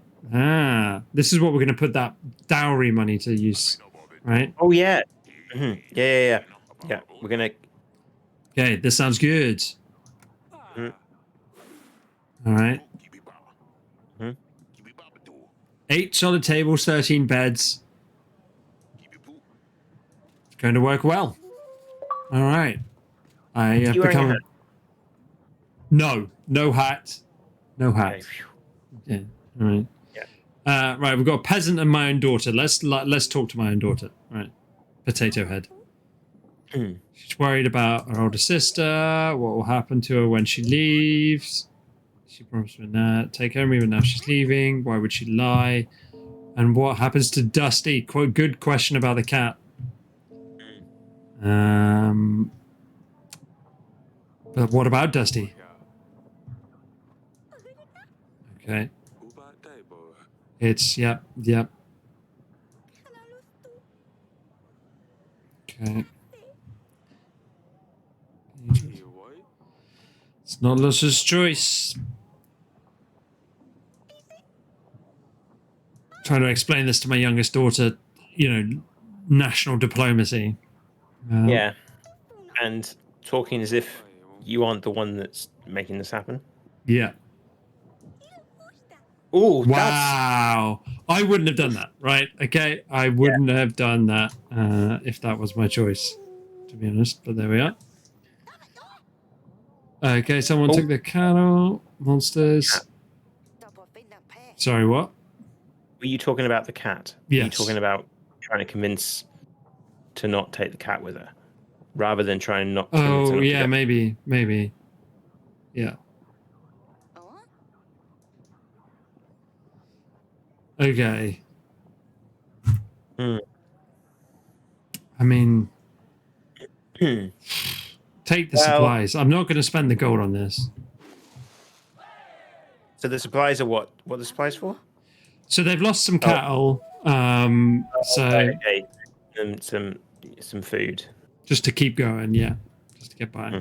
This is what we're going to put that dowry money to use, right? Oh yeah. Yeah. We're gonna. Okay, this sounds good. All right. Mhm. 8 solid tables, 13 beds. It's going to work well. All right. I have You wearing a become hat? no hat. No Okay. hat. Phew. Yeah. All right. Yeah. Right, we've got a peasant and my own daughter. Let's talk to my own daughter. All right. Potato head. Hmm. She's worried about her older sister. What will happen to her when she leaves? She promised me that take care of me, but now she's leaving. Why would she lie? And what happens to Dusty? Quite good question about the cat. But what about Dusty? Okay. It's yep. Okay. It's not Luss's choice. Trying to explain this to my youngest daughter, national diplomacy. Yeah. And talking as if you aren't the one that's making this happen. Yeah. Oh, Wow. I wouldn't have done that, right? Okay. I wouldn't have done that if that was my choice, to be honest. But there we are. Okay, someone took the cattle. Monsters. Sorry, what? Were you talking about the cat? Yes. Were you talking about trying to convince to not take the cat with her, rather than trying not to convince her Oh, not to yeah, go? maybe. Yeah. Okay. Hmm. I mean, Hmm. take the supplies. I'm not going to spend the gold on this. So the supplies are what? What are the supplies for? So they've lost some cattle. Okay. And some food. Just to keep going, yeah. Just to get by. Hmm.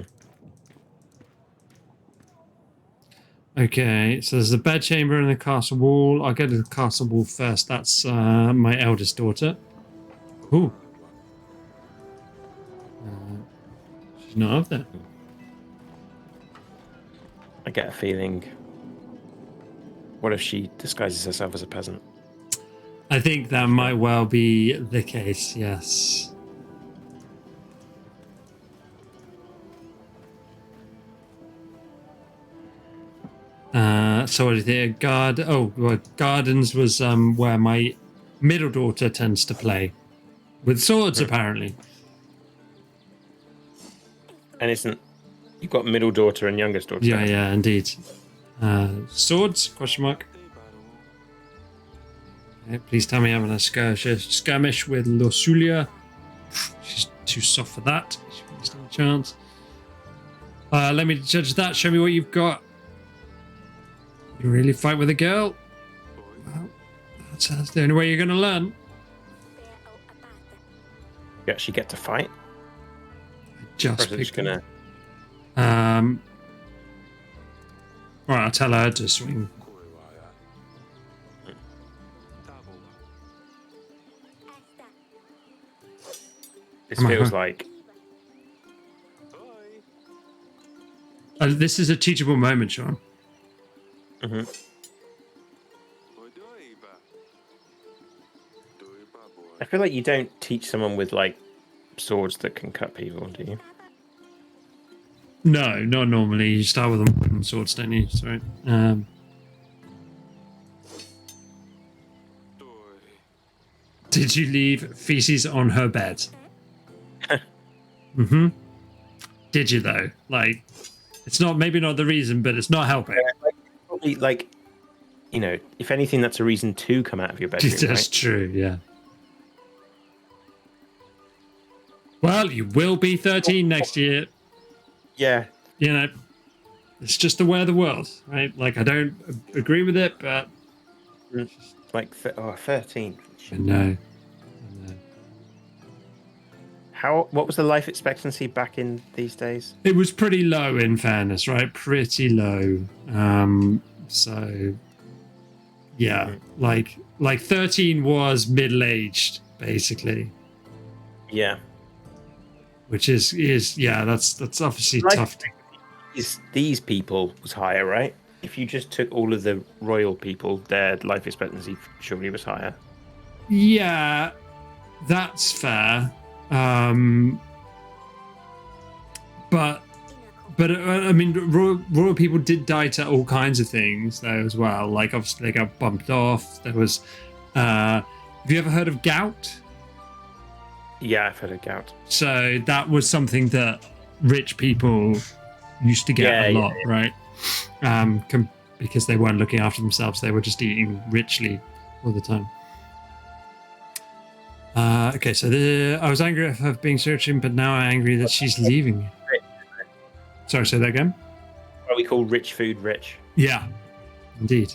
Okay, so there's the bedchamber and the castle wall. I'll go to the castle wall first. That's my eldest daughter. Ooh. She's not up there. I get a feeling. What if she disguises herself as a peasant? I think that might well be the case, yes. So what do you think? Gardens was where my middle daughter tends to play. With swords, apparently. And you've got middle daughter and youngest daughter? Yeah, indeed. Swords? Question mark. Okay, please tell me I'm having a skirmish with Losulia. She's too soft for that. She won't stand a chance. Let me judge that. Show me what you've got. You really fight with a girl? Well, that's the only way you're going to learn. You actually get to fight? Just gonna. Right, I'll tell her to swing. This feels like. This is a teachable moment, Sean. Mm-hmm. I feel like you don't teach someone with like swords that can cut people, do you? No, not normally. You start with a wooden swords, don't you? Sorry. Did you leave feces on her bed? Mm-hmm. Did you though? Like, it's maybe not the reason, but it's not helping. Probably like, if anything, that's a reason to come out of your bedroom. That's right? true. Yeah. Well, you will be 13 next year. Yeah. It's just the way of the world, right? Like, I don't agree with it, but like 13. I know. What was the life expectancy back in these days? It was pretty low, in fairness, right? Pretty low. So yeah, like 13 was middle-aged, basically. Yeah. Which is that's obviously life tough. These people was higher, right? if you just took all of the royal people, their life expectancy surely was higher. Yeah, that's fair. Um, but I mean, royal people did die to all kinds of things though as well. Like obviously they got bumped off. There was. Have you ever heard of gout? Yeah, I've heard of gout. So that was something that rich people used to get a lot, right? Because they weren't looking after themselves, they were just eating richly all the time. Okay, so I was angry at her being searching, but now I'm angry that she's leaving. Sorry, say that again? What we call rich food rich. Yeah, indeed.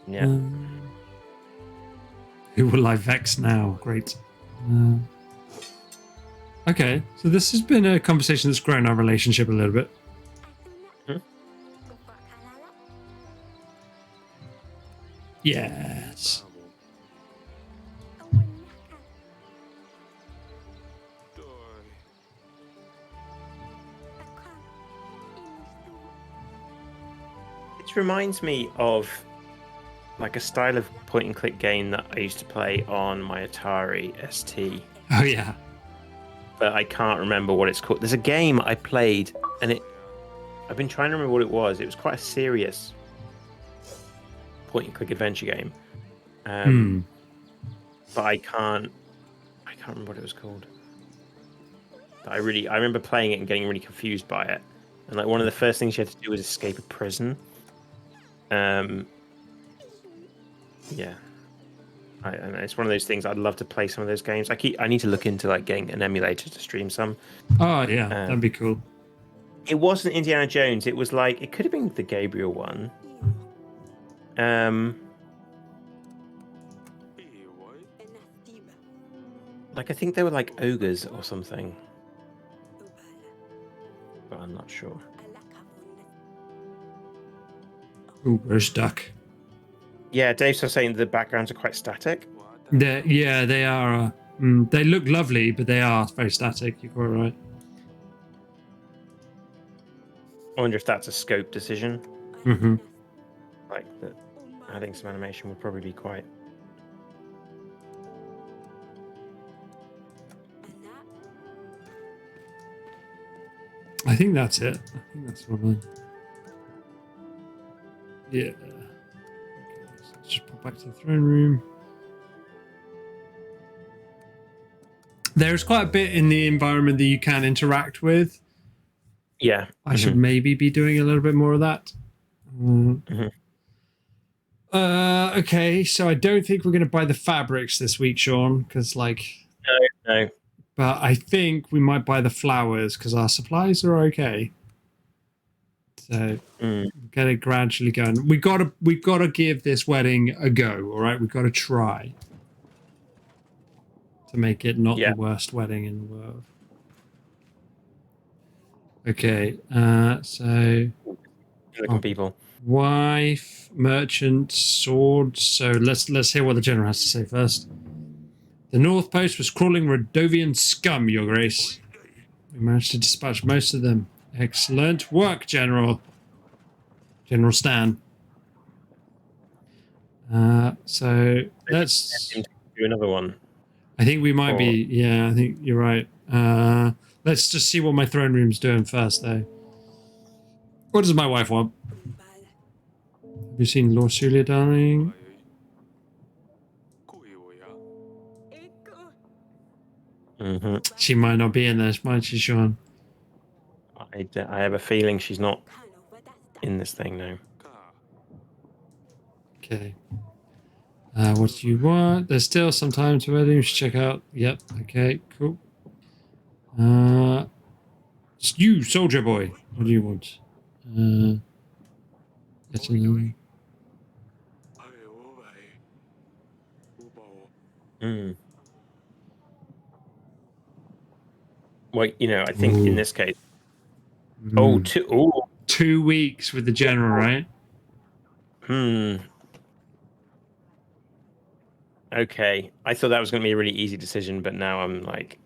Yeah. Who will I vex now? Great. Okay, so this has been a conversation that's grown our relationship a little bit. Yes. It reminds me of like a style of point and click game that I used to play on my Atari ST. Oh yeah. But I can't remember what it's called. There's a game I played and I've been trying to remember what it was. It was quite a serious point and click adventure game. But I can't remember what it was called. But I remember playing it and getting really confused by it. And like one of the first things you had to do was escape a prison. Yeah. And it's one of those things I'd love to play some of those games. I need to look into like getting an emulator to stream some. Oh yeah, that'd be cool. It wasn't Indiana Jones. It was like it could have been the Gabriel one. Like I think they were like ogres or something, but I'm not sure. Ooh, where's Duck? Yeah, Dave was saying the backgrounds are quite static. Yeah, they are. They look lovely, but they are very static. You're quite right. I wonder if that's a scope decision. Mm-hmm. Like that, adding some animation would probably be quite. I think that's it. I think that's probably. Yeah. Okay, so let's just pop back to the throne room. There's quite a bit in the environment that you can interact with. Yeah. I should maybe be doing a little bit more of that. Okay, so I don't think we're going to buy the fabrics this week, Sean, because No. But I think we might buy the flowers because our supplies are okay. So get it gradually going. We've got to give this wedding a go. All right, we've got to try to make it not the worst wedding in the world. Okay, so looking people. Wife, merchant, sword. So let's hear what the general has to say first. The North Post was crawling Radovian scum, Your Grace. We managed to dispatch most of them. Excellent work, General. General Stan. So let's do another one. I think we might be. Yeah, I think you're right. Let's just see what my throne room's doing first, though. What does my wife want? Have you seen Lorsulia, darling? She might not be in this, might she, Sean? I have a feeling she's not in this thing now. Okay. What do you want? There's still some time to wedding. We should check out. Yep. Okay. Cool. It's you, soldier boy. What do you want? That's another. Well, I think in this case. 2 weeks with the general, right? Okay. I thought that was going to be a really easy decision, but now I'm like,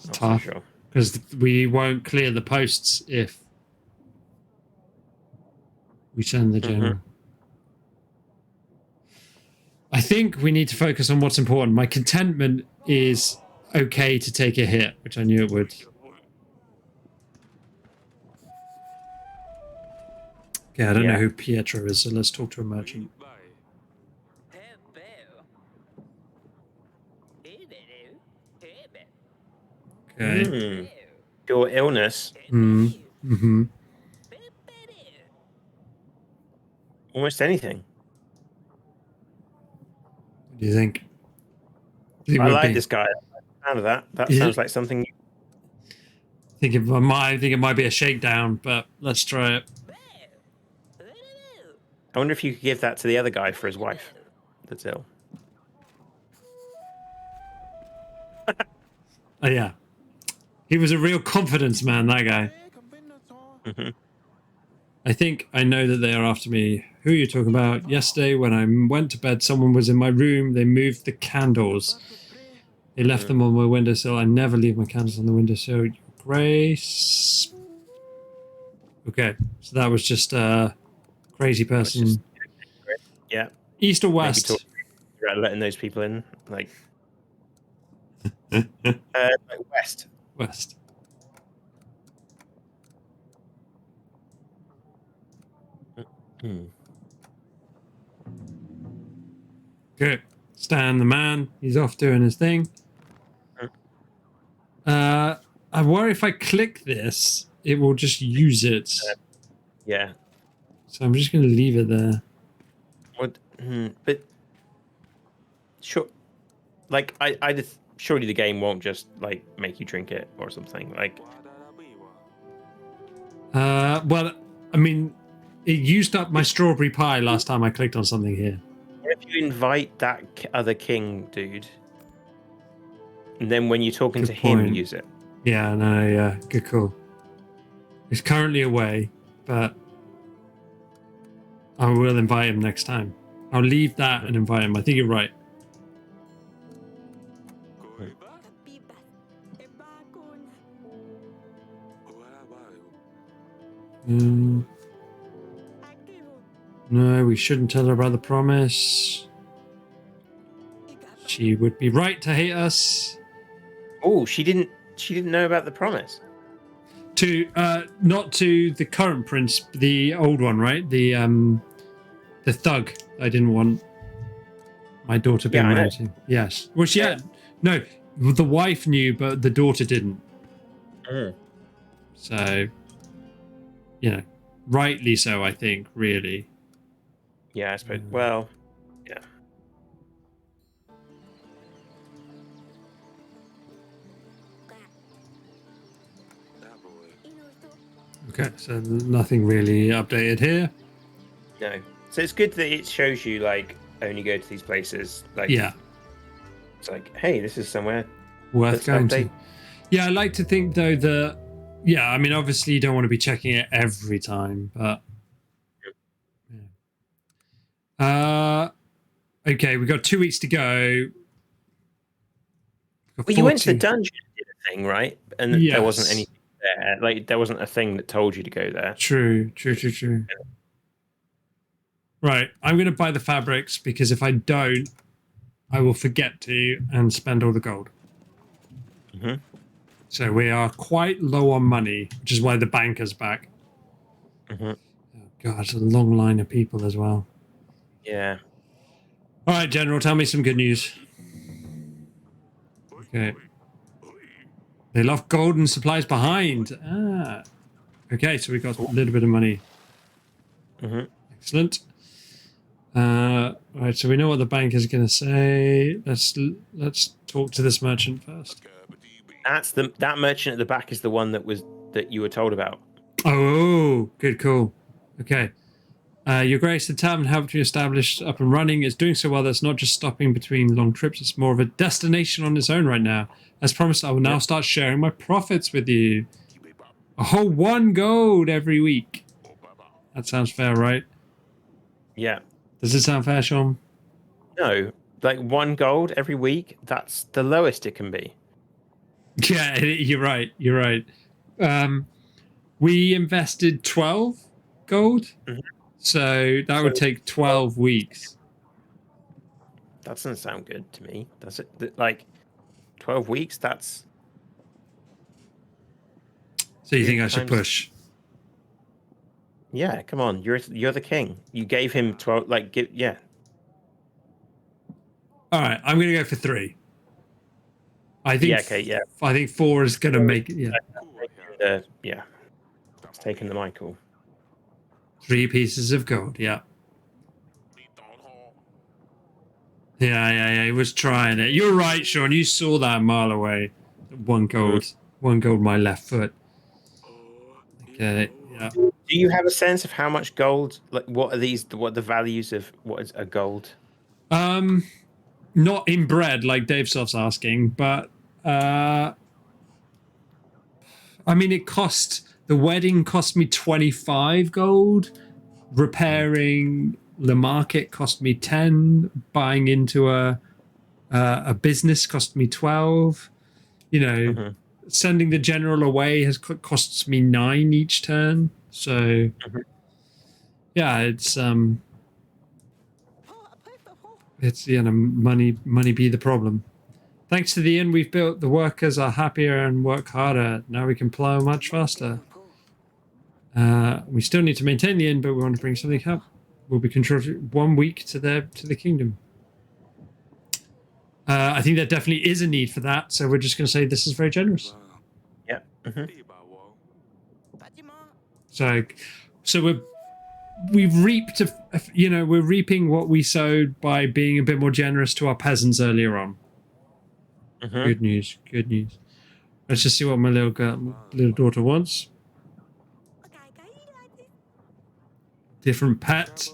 not so sure. Because we won't clear the posts if We send the general. I think we need to focus on what's important. My contentment is okay to take a hit, which I knew it would. Okay, I don't know who Pietro is, so let's talk to a merchant. Okay. Your illness. Almost anything. What do you think? I like this guy. Out of that. That sounds like something. I think it might be a shakedown, but let's try it. I wonder if you could give that to the other guy for his wife that's ill. Oh, yeah. He was a real confidence man, that guy. I think I know that they are after me. Who are you talking about? Yesterday, when I went to bed, someone was in my room. They moved the candles. They left them on my windowsill. I never leave my candles on the windowsill. Your Grace. Okay, so that was just a crazy person. Yeah. East or west? About letting those people in, like west. West. Good. Stan the man. He's off doing his thing. I worry if I click this, it will just use it. Yeah. So I'm just going to leave it there. What? But sure. Like I just surely the game won't just like make you drink it or something like. Well, I mean, it used up my strawberry pie last time I clicked on something here. What if you invite that other king dude, and then when you're talking to him, use it? Yeah, no, yeah, good call. He's currently away, but I will invite him next time. I'll leave that and invite him. I think you're right. No, we shouldn't tell her about the promise. She would be right to hate us. Oh, she didn't know about the promise. Not to the current prince, the old one, right? The thug. I didn't want my daughter being married to. Yes. Well, no, the wife knew, but the daughter didn't. So, rightly so, I think, really. Yeah, I suppose. Well, yeah. Okay, so nothing really updated here. No. So it's good that it shows you, like, only go to these places. Like, yeah. It's like, hey, this is somewhere worth going to. Yeah, I like to think, though, that, yeah, I mean, obviously you don't want to be checking it every time, but... Okay, we've got 2 weeks to go. Well, you went to the dungeon and did a thing, right? And there wasn't anything there. Like, there wasn't a thing that told you to go there. True. Right, I'm going to buy the fabrics because if I don't, I will forget to and spend all the gold. So we are quite low on money, which is why the banker's back. Oh, God, it's a long line of people as well. Yeah. All right, General, tell me some good news. Okay. They left gold and supplies behind. Okay, so we got a little bit of money. Excellent. Right, so we know what the bank is going to say. Let's talk to this merchant first. That merchant at the back is the one that you were told about. Oh, good call. Okay. Your Grace, the tavern helped you establish up and running. It's doing so well that it's not just stopping between long trips. It's more of a destination on its own right now. As promised, I will now start sharing my profits with you. A whole 1 gold every week. That sounds fair, right? Yeah. Does it sound fair, Sean? No. Like 1 gold every week, that's the lowest it can be. Yeah, you're right. We invested 12 gold. So that would take 12 weeks. That doesn't sound good to me. Does it? Like 12 weeks? That's. So you think I should push? Yeah, come on. You're the king. You gave him 12. Yeah. All right, I'm going to go for 3. I think. Yeah. Okay. Yeah. I think 4 is going to make it. Yeah. Yeah. It's taking the Michael. 3 pieces of gold. Yeah. Yeah. He was trying it. You're right, Sean. You saw that a mile away. 1 gold. 1 gold. My left foot. Okay. Yeah. Do you have a sense of how much gold? Like, what are these? What are the values of what is a gold? Not in bread, like Dave Soft's asking, but I mean, the wedding cost me 25 gold. Repairing the market cost me 10. Buying into a business cost me 12. Sending the general away costs me 9 each turn. So yeah, it's money be the problem. Thanks to the inn we've built, the workers are happier and work harder. Now we can plow much faster. We still need to maintain the inn, but we want to bring something up. We'll be contributing 1 week to the kingdom. I think there definitely is a need for that, so we're just going to say this is very generous. Yeah. So we've reaped, we're reaping what we sowed by being a bit more generous to our peasants earlier on. Good news. Let's just see what my little daughter wants. Different pet.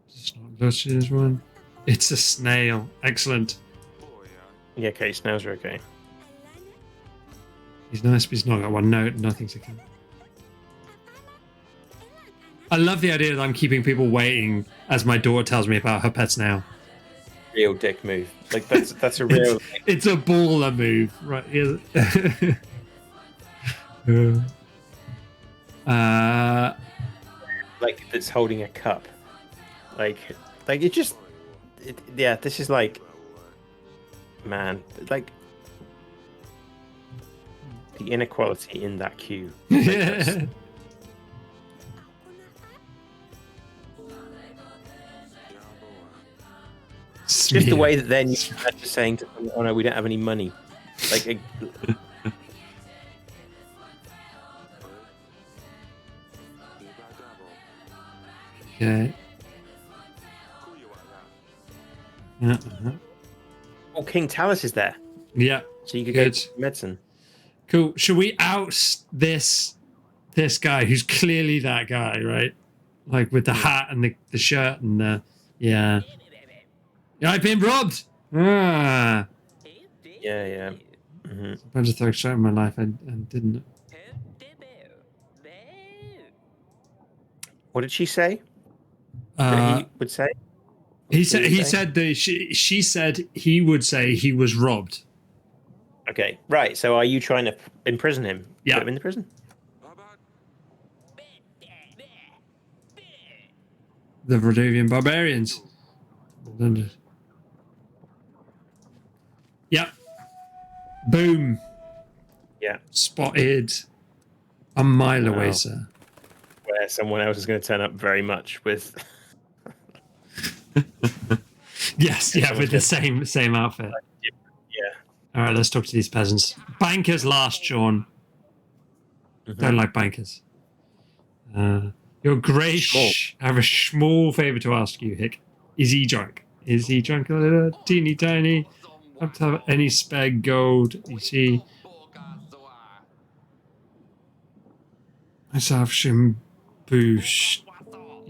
It's not Lucian's one. It's a snail. Excellent. Yeah, okay, snails are okay. He's nice, but he's not got one note. Nothing's okay. I love the idea that I'm keeping people waiting as my daughter tells me about her pets now. Real dick move. Like that's a real. It's a baller move, right? Like it's holding a cup. Like it just. Yeah, this is like. Man, like. The inequality in that queue. Yeah. Just the way that then you're just saying to them, oh no, we don't have any money. Like, okay. Oh, King Talus is there. Yeah. So you could get medicine. Cool. Should we oust this guy who's clearly that guy, right? Like with the hat and the shirt and the yeah. I've been robbed. Yeah. A bunch of thugs shot in my life and didn't. What did she say? That he would say. He said that she said he would say he was robbed. Okay, right. So are you trying to imprison him? Yeah. Put him in the prison? The Radovian barbarians. Yep. Boom. Yeah. Spotted. A mile away, sir. Where someone else is going to turn up very much with. Yes, yeah, with the same outfit. Yeah. All right, let's talk to these peasants. Bankers last, Sean. Don't like bankers. Your grace, I have a small favour to ask you, Hick. Is he drunk? Is he drunk a little teeny tiny? Have to have any spare gold, you see. Let's have some boost.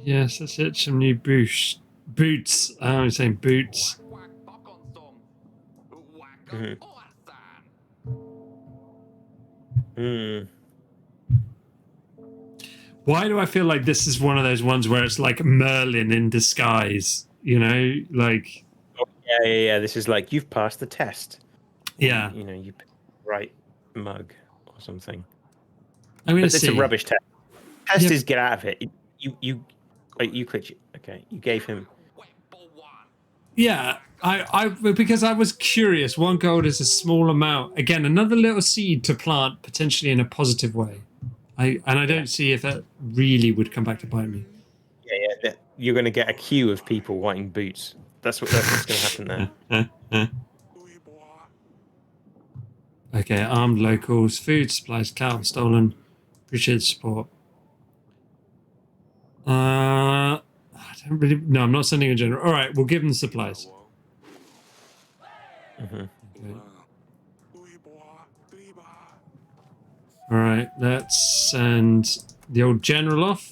Yes, that's it, some new boost. Boots. I'm saying boots. Why do I feel like this is one of those ones where it's like Merlin in disguise? You know, like. Oh, yeah. This is like you've passed the test. Yeah. You know, you picked the right mug or something. I'm gonna see. It's a rubbish test. Test is get out of it. You Oh, you clicked. Okay, you gave him. Yeah, I because I was curious. 1 gold is a small amount. Again, another little seed to plant potentially in a positive way. I don't see if that really would come back to bite me. Yeah. You're going to get a queue of people wanting boots. That's what's going to happen there. Okay, armed locals, food, supplies, cattle stolen. Appreciate the support. I don't really. No, I'm not sending a general. All right, we'll give them supplies. Mm-hmm. Okay. All right, let's send the old general off.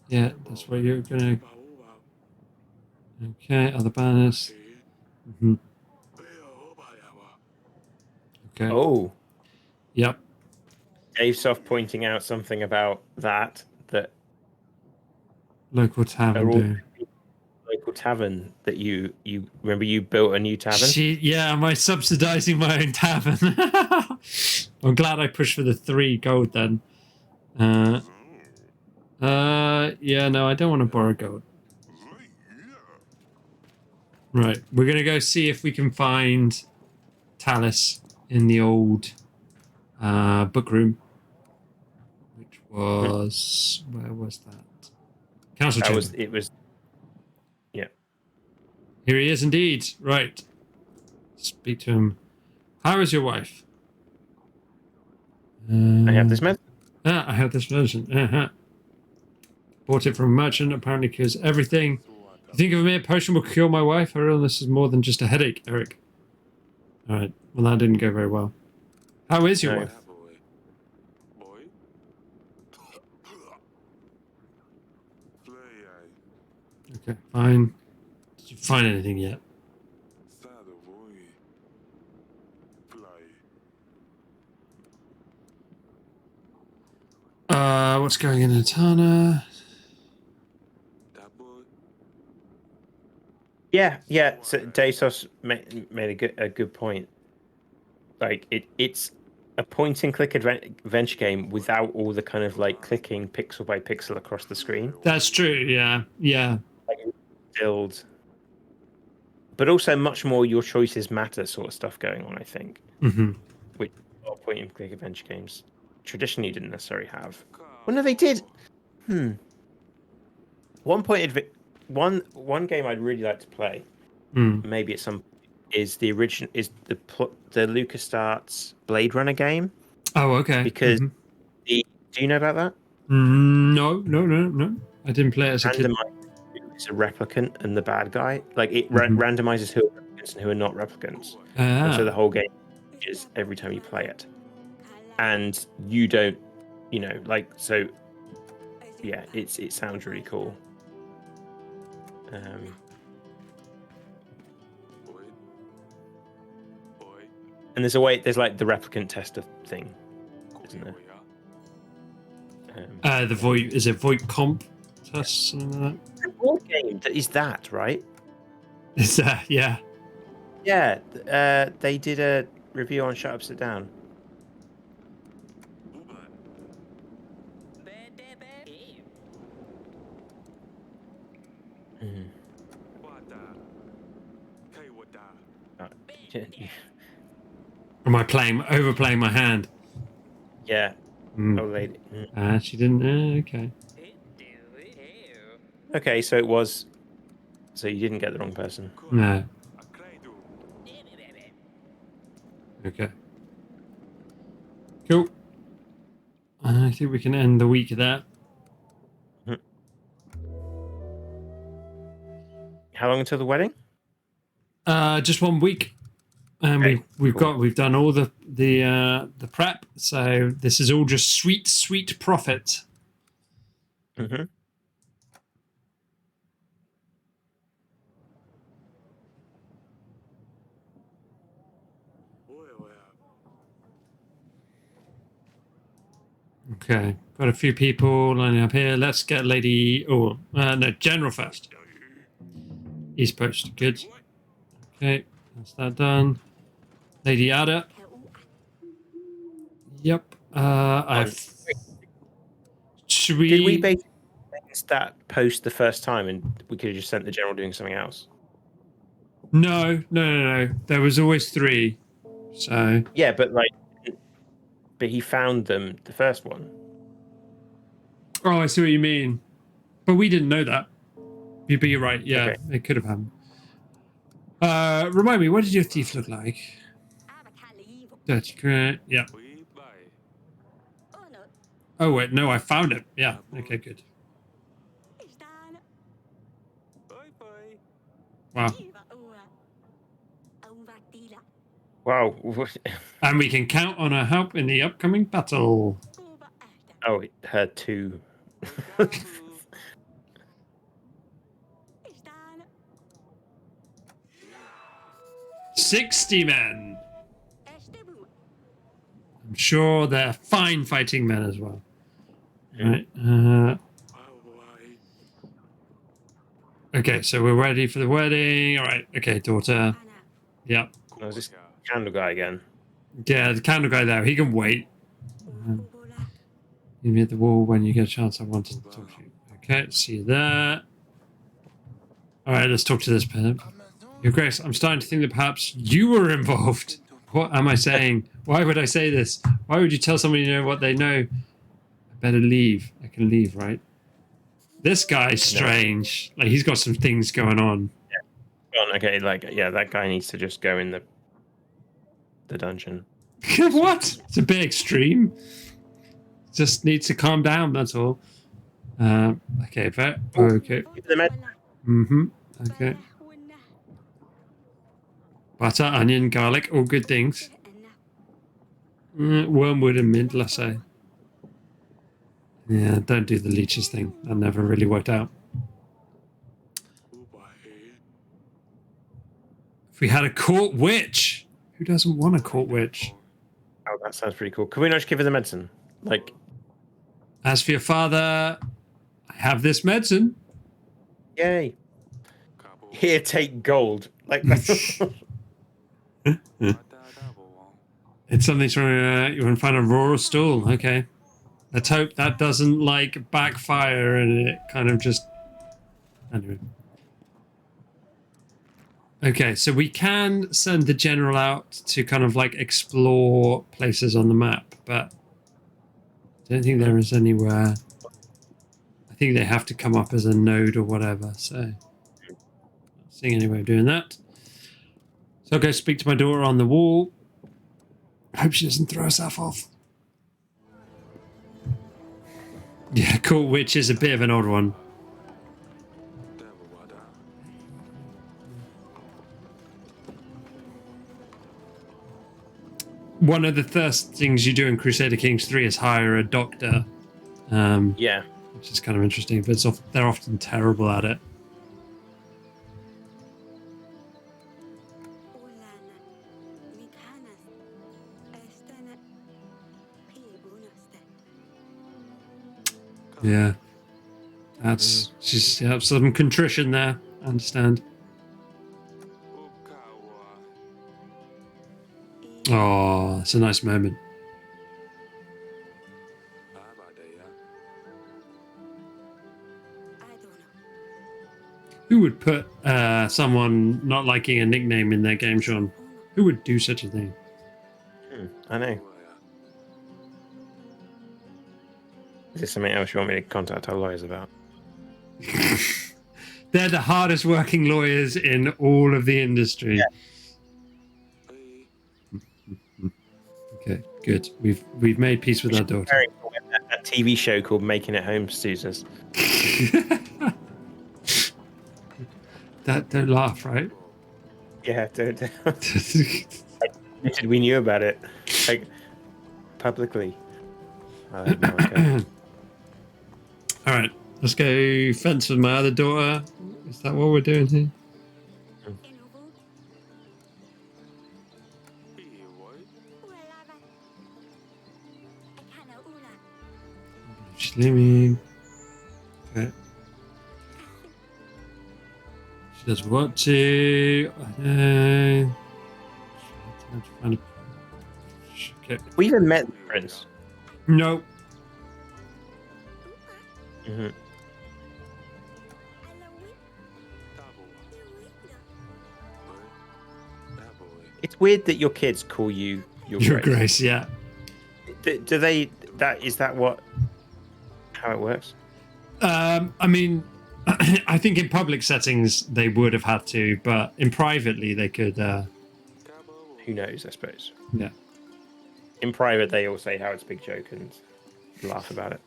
Yeah, that's what you're gonna. Okay, other banners. Mm-hmm. Okay. Oh, Yep. Dave Soft pointing out something about that Local tavern are all do. local tavern that you remember you built a new tavern. Yeah, am I subsidizing my own tavern? I'm glad I pushed for the 3 gold then. Yeah, no, I don't want to borrow gold. Right, we're gonna go see if we can find Talus in the old book room, which was where was that? Council chamber. It was. Yeah. Here he is indeed. Right, speak to him. How is your wife? I have this method. I have this version. Bought it from a merchant. Apparently cures everything. You think of a mere potion will cure my wife? Her illness is more than just a headache, Eric. All right. Well, that didn't go very well. How is your wife? Okay, fine. Did you find anything yet? What's going in Atana? Yeah. So Dasos made a good point. Like it's a point and click adventure game without all the kind of like clicking pixel by pixel across the screen. That's true. Yeah. Like build, but also much more your choices matter sort of stuff going on. I think, which a lot of point and click adventure games traditionally didn't necessarily have. Well, no, they did. One game I'd really like to play, maybe at some point, is the LucasArts Blade Runner game. Oh, okay. Because do you know about that? No. I didn't play it as a kid. It's a replicant and the bad guy. Like it randomizes who are replicants and who are not replicants. And so the whole game is every time you play it, and you don't, like so. Yeah, it sounds really cool. And there's like the replicant tester thing, isn't there? The Voight, is it Voight Comp test, something like that? The board game is that, right? Is that, yeah. Yeah, they did a review on Shut Up, Sit Down. Am I overplaying my hand? Yeah. Oh, lady. She didn't. Okay. Okay, so it was. So you didn't get the wrong person. No. Okay. Cool. I think we can end the week of that. How long until the wedding? Just 1 week. And okay, we've done all the prep, so this is all just sweet profit. Okay, got a few people lining up here. Let's get Lady. Oh, no, General first. East Post, good. Okay, that's that done. Lady Ada. Yep. Should we? Did we basically that post the first time, and we could have just sent the general doing something else? No. There was always 3. So Yeah, but he found them the first one. oh, I see what you mean. But we didn't know that. But you're right. Yeah, Okay. it could have happened. Remind me, what did your thief look like? Dirty grit. Yeah. Oh wait, no, I found it. Yeah. Okay, good. Wow. Wow. And we can count on our help in the upcoming battle. Oh, her 2. 60 men. I'm sure they're fine fighting men as well. Right. Okay, so we're ready for the wedding. All right. Okay, daughter. Yeah. Oh, is this candle guy again? Yeah, the candle guy there. He can wait. Meet me at the wall when you get a chance. I wanted to talk to you. Okay, see you there. All right, let's talk to this person. Your Grace, I'm starting to think that perhaps you were involved. What am I saying? Why would I say this? Why would you tell somebody you know what they know? I better leave. I can leave, right? This guy's strange. Like, he's got some things going on. Yeah. Okay, that guy needs to just go in the dungeon. What? It's a bit extreme. Just needs to calm down, that's all. Okay, okay. Mm-hmm. Okay. Butter, onion, garlic, all good things. Wormwood and mint, let's say. Yeah, don't do the leeches thing. That never really worked out. If we had a court witch, who doesn't want a court witch? Oh, that sounds pretty cool. Can we not just give her the medicine? As for your father, I have this medicine. Yay. Here, take gold. It's something you want to find a rural stool. Okay. Let's hope that doesn't backfire and it kind of just. Anyway. Okay, so we can send the general out to kind of explore places on the map, but I don't think there is anywhere. I think they have to come up as a node or whatever, so not seeing any way of doing that. So I'll go speak to my daughter on the wall. Hope she doesn't throw herself off. Yeah, cool, which is a bit of an odd one. One of the first things you do in Crusader Kings 3 is hire a doctor. Yeah. Which is kind of interesting, but they're often terrible at it. Yeah. She's some contrition there, I understand. Oh, it's a nice moment. Who would put someone not liking a nickname in their game, Sean? Who would do such a thing? I know. Is this something else you want me to contact our lawyers about? They're the hardest working lawyers in all of the industry. Yeah. Okay, good. We've made peace with our daughter. A TV show called Making It Home Suitors. Don't laugh, right? Yeah, don't. We knew about it, publicly. Okay. All right, let's go fence with my other daughter. Is that what we're doing here? She's leaving. Okay. She doesn't want to. I know. Okay. We even met the prince. Nope. Hmm. It's weird that your kids call you your Your grace. Grace, yeah. Do they? Is that what? How it works? I mean, I think in public settings they would have had to, but in privately they could. Who knows? I suppose. Yeah, In private, they all say how it's a big joke and laugh about it.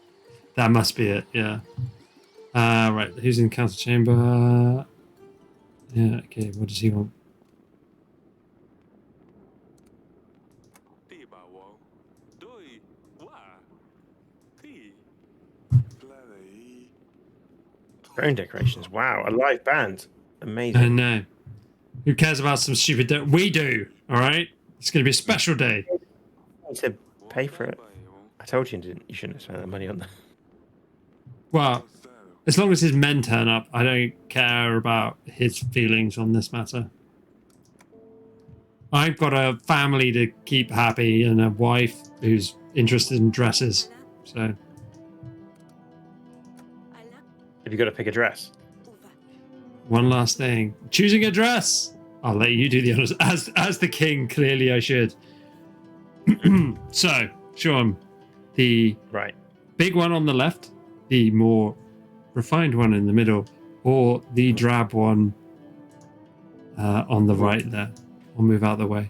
that must be it. Yeah. Right. Who's in the council chamber? Yeah. Okay. What does he want? Drone decorations. Wow, a live band. I Amazing. know. Who cares about some stupid? We do. All right. It's going to be a special day. I said pay for it. I told you you shouldn't have spent that money on that. Well, as long as his men turn up, I don't care about his feelings on this matter. I've got a family to keep happy and a wife who's interested in dresses. So, Have you got to pick a dress? one last thing. Choosing a dress. I'll let you do the honors. As the king, clearly I should. So, Sean, the Right. big one on the left, the more refined one in the middle, or the drab one on the right there. I'll move out of the way.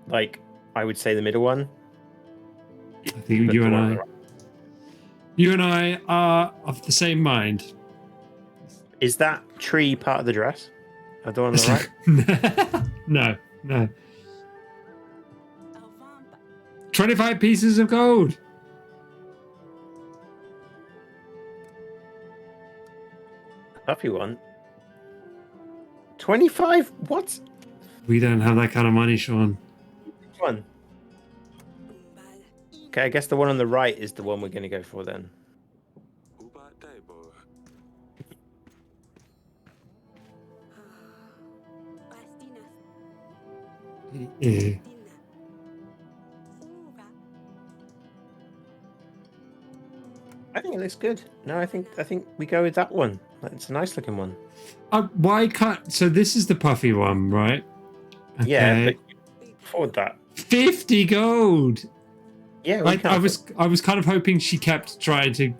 Like, I would say the middle one. I think But you the and one on I, the right. you and I are of the same mind. Is that tree part of the dress? The one on the right? No, no. 25 pieces of gold. Puppy one. 25? What? We don't have that kind of money, Sean. Which one? Okay, I guess the one on the right is the one we're going to go for then. Yeah. I think it looks good. No, I think we go with that one. It's a nice looking one. Why can't? So this is the puffy one, right? Okay. Yeah, but you can afford that. 50 gold. Yeah, I was kind of hoping she kept trying to.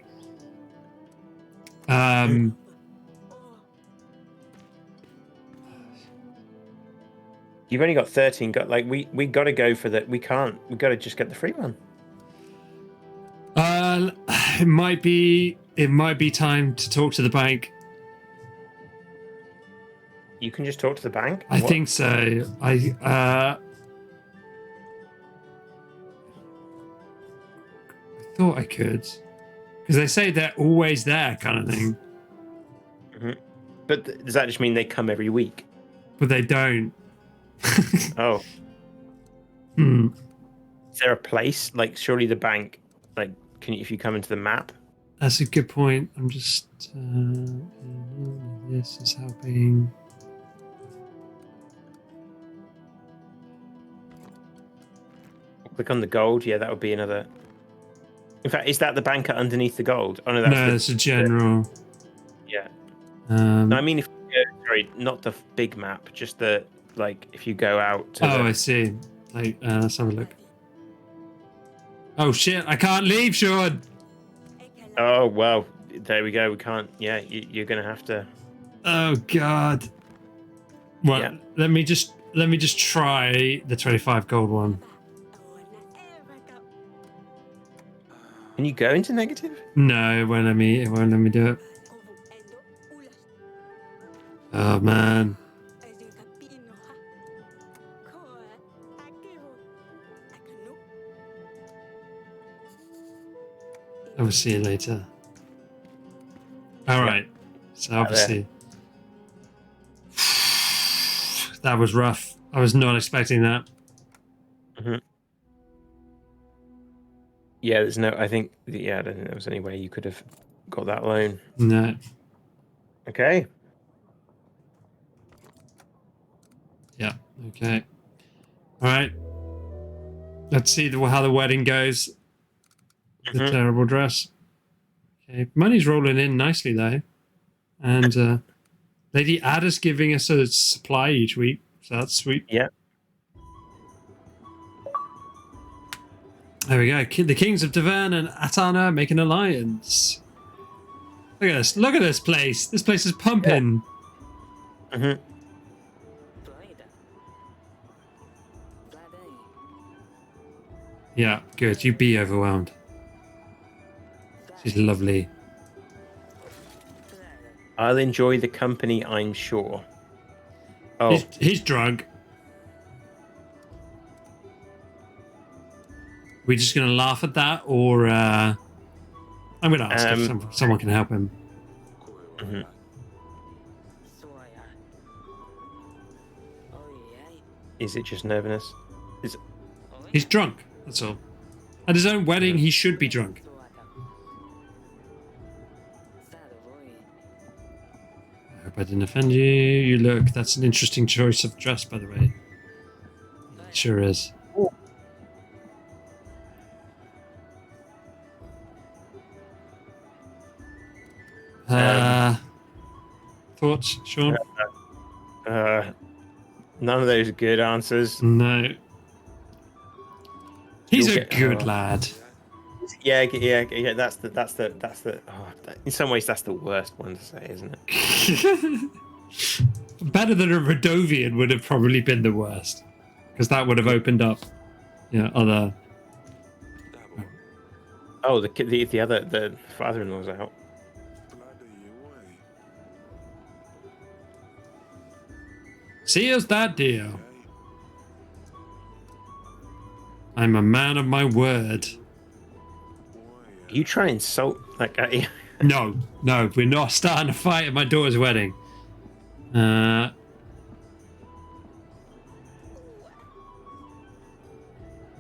You've only got 13. We got to go for that. We can't. We got to just get the free one. It might be time to talk to the bank. You can just talk to the bank. I think so. I thought I could, because they say they're always there, kind of thing. Mm-hmm. But does that just mean they come every week? But they don't. Oh. Hmm. Is there a place? Like, surely the bank, like, if you come into the map? That's a good point. I'm just. This is helping. Click on the gold. Yeah, that would be another. In fact, is that the banker underneath the gold? Oh no, That's a general. Yeah. No, I mean, sorry, not the big map, just the if you go out. I see. Let's have a look. Oh shit! I can't leave, Sean. Oh well, there we go. We can't. Yeah, you're gonna have to. Oh god. Well, Yeah. let me just try the 25 gold one. Can you go into negative? No, it won't let me do it. Oh man. I will see you later. All right. So obviously that was rough. I was not expecting that. Mm-hmm. Yeah, there's no. I don't think there was any way you could have got that loan. No. Okay. Yeah. Okay. All right. Let's see how the wedding goes. The Mhm. terrible dress. Okay, money's rolling in nicely though, and Lady Ada's giving us a supply each week, so that's sweet. Yeah. There we go. The kings of Tavern and Atana make an alliance. Look at this! Look at this place. This place is pumping. Hmm. Yeah, good. You be overwhelmed. She's lovely. I'll enjoy the company, I'm sure. Oh, He's drunk. We're just gonna laugh at that, or I'm gonna ask if someone can help him. mhm. Is it just nervousness? He's drunk. That's all. At his own wedding, he should be drunk. I hope I didn't offend you. You look. That's an interesting choice of dress, by the way. It sure is. Thoughts, Sean? None of those are good answers. No. He's You'll a good lad. Yeah. That's the. Oh, in some ways, that's the worst one to say, isn't it? Better than a Radovian would have probably been the worst, because that would have opened up, other. Oh, the father-in-law's out. Seals that deal. I'm a man of my word. You try and insult that guy? No, we're not starting a fight at my daughter's wedding.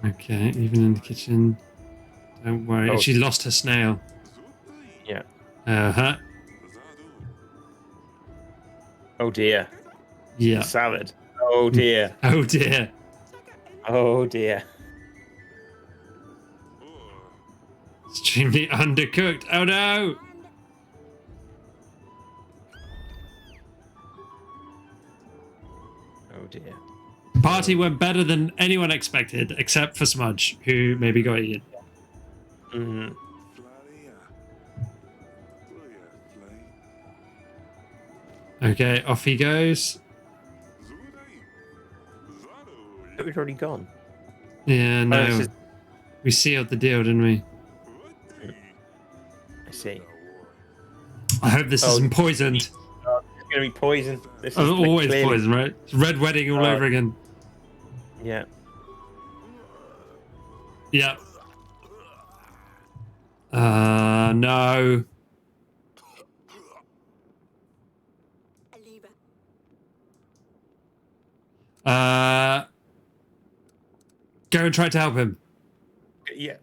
Okay, even in the kitchen. Don't worry. Oh. She lost her snail. Yeah. Uh-huh. Oh dear. Yeah. Salad. Oh dear. Oh dear. Oh dear. Extremely undercooked. Oh no! Oh dear. Party went better than anyone expected, except for Smudge, who maybe got eaten. Mm-hmm. Okay, off he goes. It was already gone. Yeah, no. this is- We sealed the deal, didn't we? I see. I hope this isn't poisoned. It's gonna be poison. This is Always clearly- poison, right? It's Red Wedding all over again. Yeah. Yeah. No. Go and try to help him. Yeah.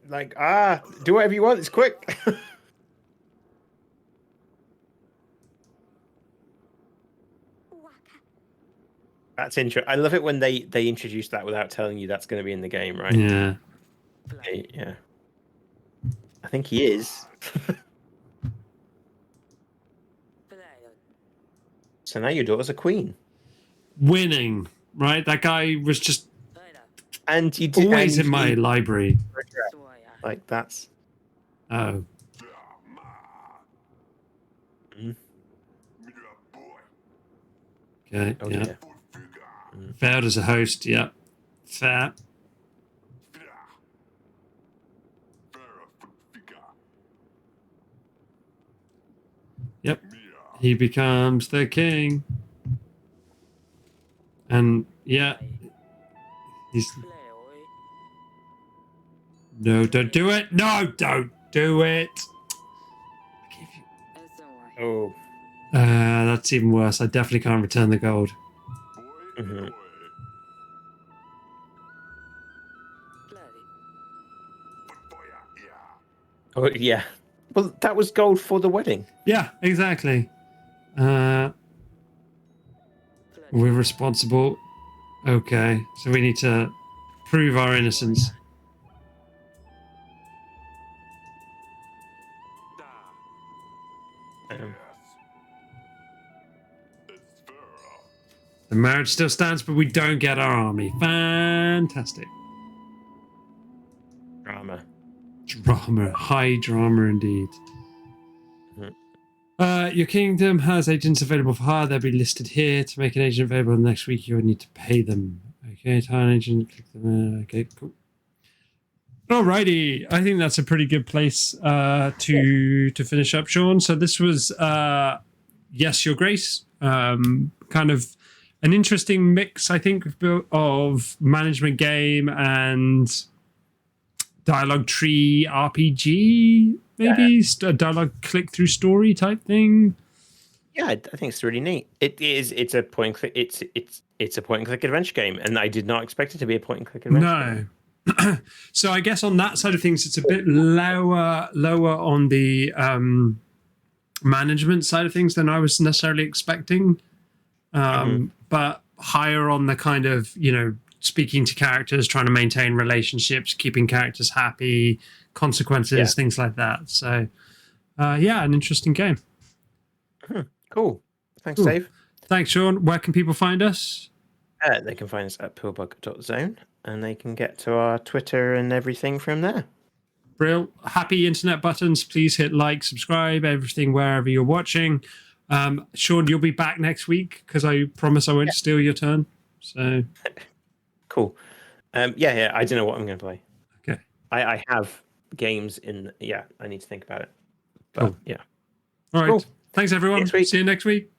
Do whatever you want. It's quick. That's interesting. I love it when they introduce that without telling you that's going to be in the game, right? Yeah. Yeah. I think he is. So now your daughter's a queen, Winning, right? That guy was just and you did always and in my you- library. like that's. Oh. Mm. Okay. Oh yeah. dear. Failed as a host. Yeah. Fair. Yep. He becomes the king. And yeah. He's. No, don't do it. No, don't do it. Oh. That's even worse. I definitely can't return the gold. Mm-hmm. Oh yeah. Well, that was gold for the wedding. Yeah, exactly. We're responsible. Okay, so we need to prove our innocence. marriage still stands, but we don't get our army. Fantastic. Drama. High drama indeed. Your kingdom has agents available for hire. They'll be listed here. To make an agent available next week, you will need to pay them. Okay, hire an agent. Click them. Okay, cool. Alrighty, I think that's a pretty good place to finish up, Sean. So this was Yes, Your Grace. Kind of an interesting mix, I think, of management game and dialogue tree RPG, maybe a dialogue click through story type thing. Yeah, I think it's really neat. It's a point and click. It's a point and click adventure game, and I did not expect it to be a point and click adventure game. So I guess on that side of things, it's a bit lower on the management side of things than I was necessarily expecting, but higher on the kind of, speaking to characters, trying to maintain relationships, keeping characters happy, consequences, things like that. So an interesting game. Cool. Thanks, Dave. Thanks, Sean. Where can people find us? They can find us at pillbug.zone, and they can get to our Twitter and everything from there. Brill. Happy internet buttons. Please hit like, subscribe, everything wherever you're watching. Sean, you'll be back next week because I promise I won't steal your turn. So cool. I don't know what I'm going to play. Okay. I have games I need to think about it. But cool. All right. Cool. Thanks, everyone. See you next week.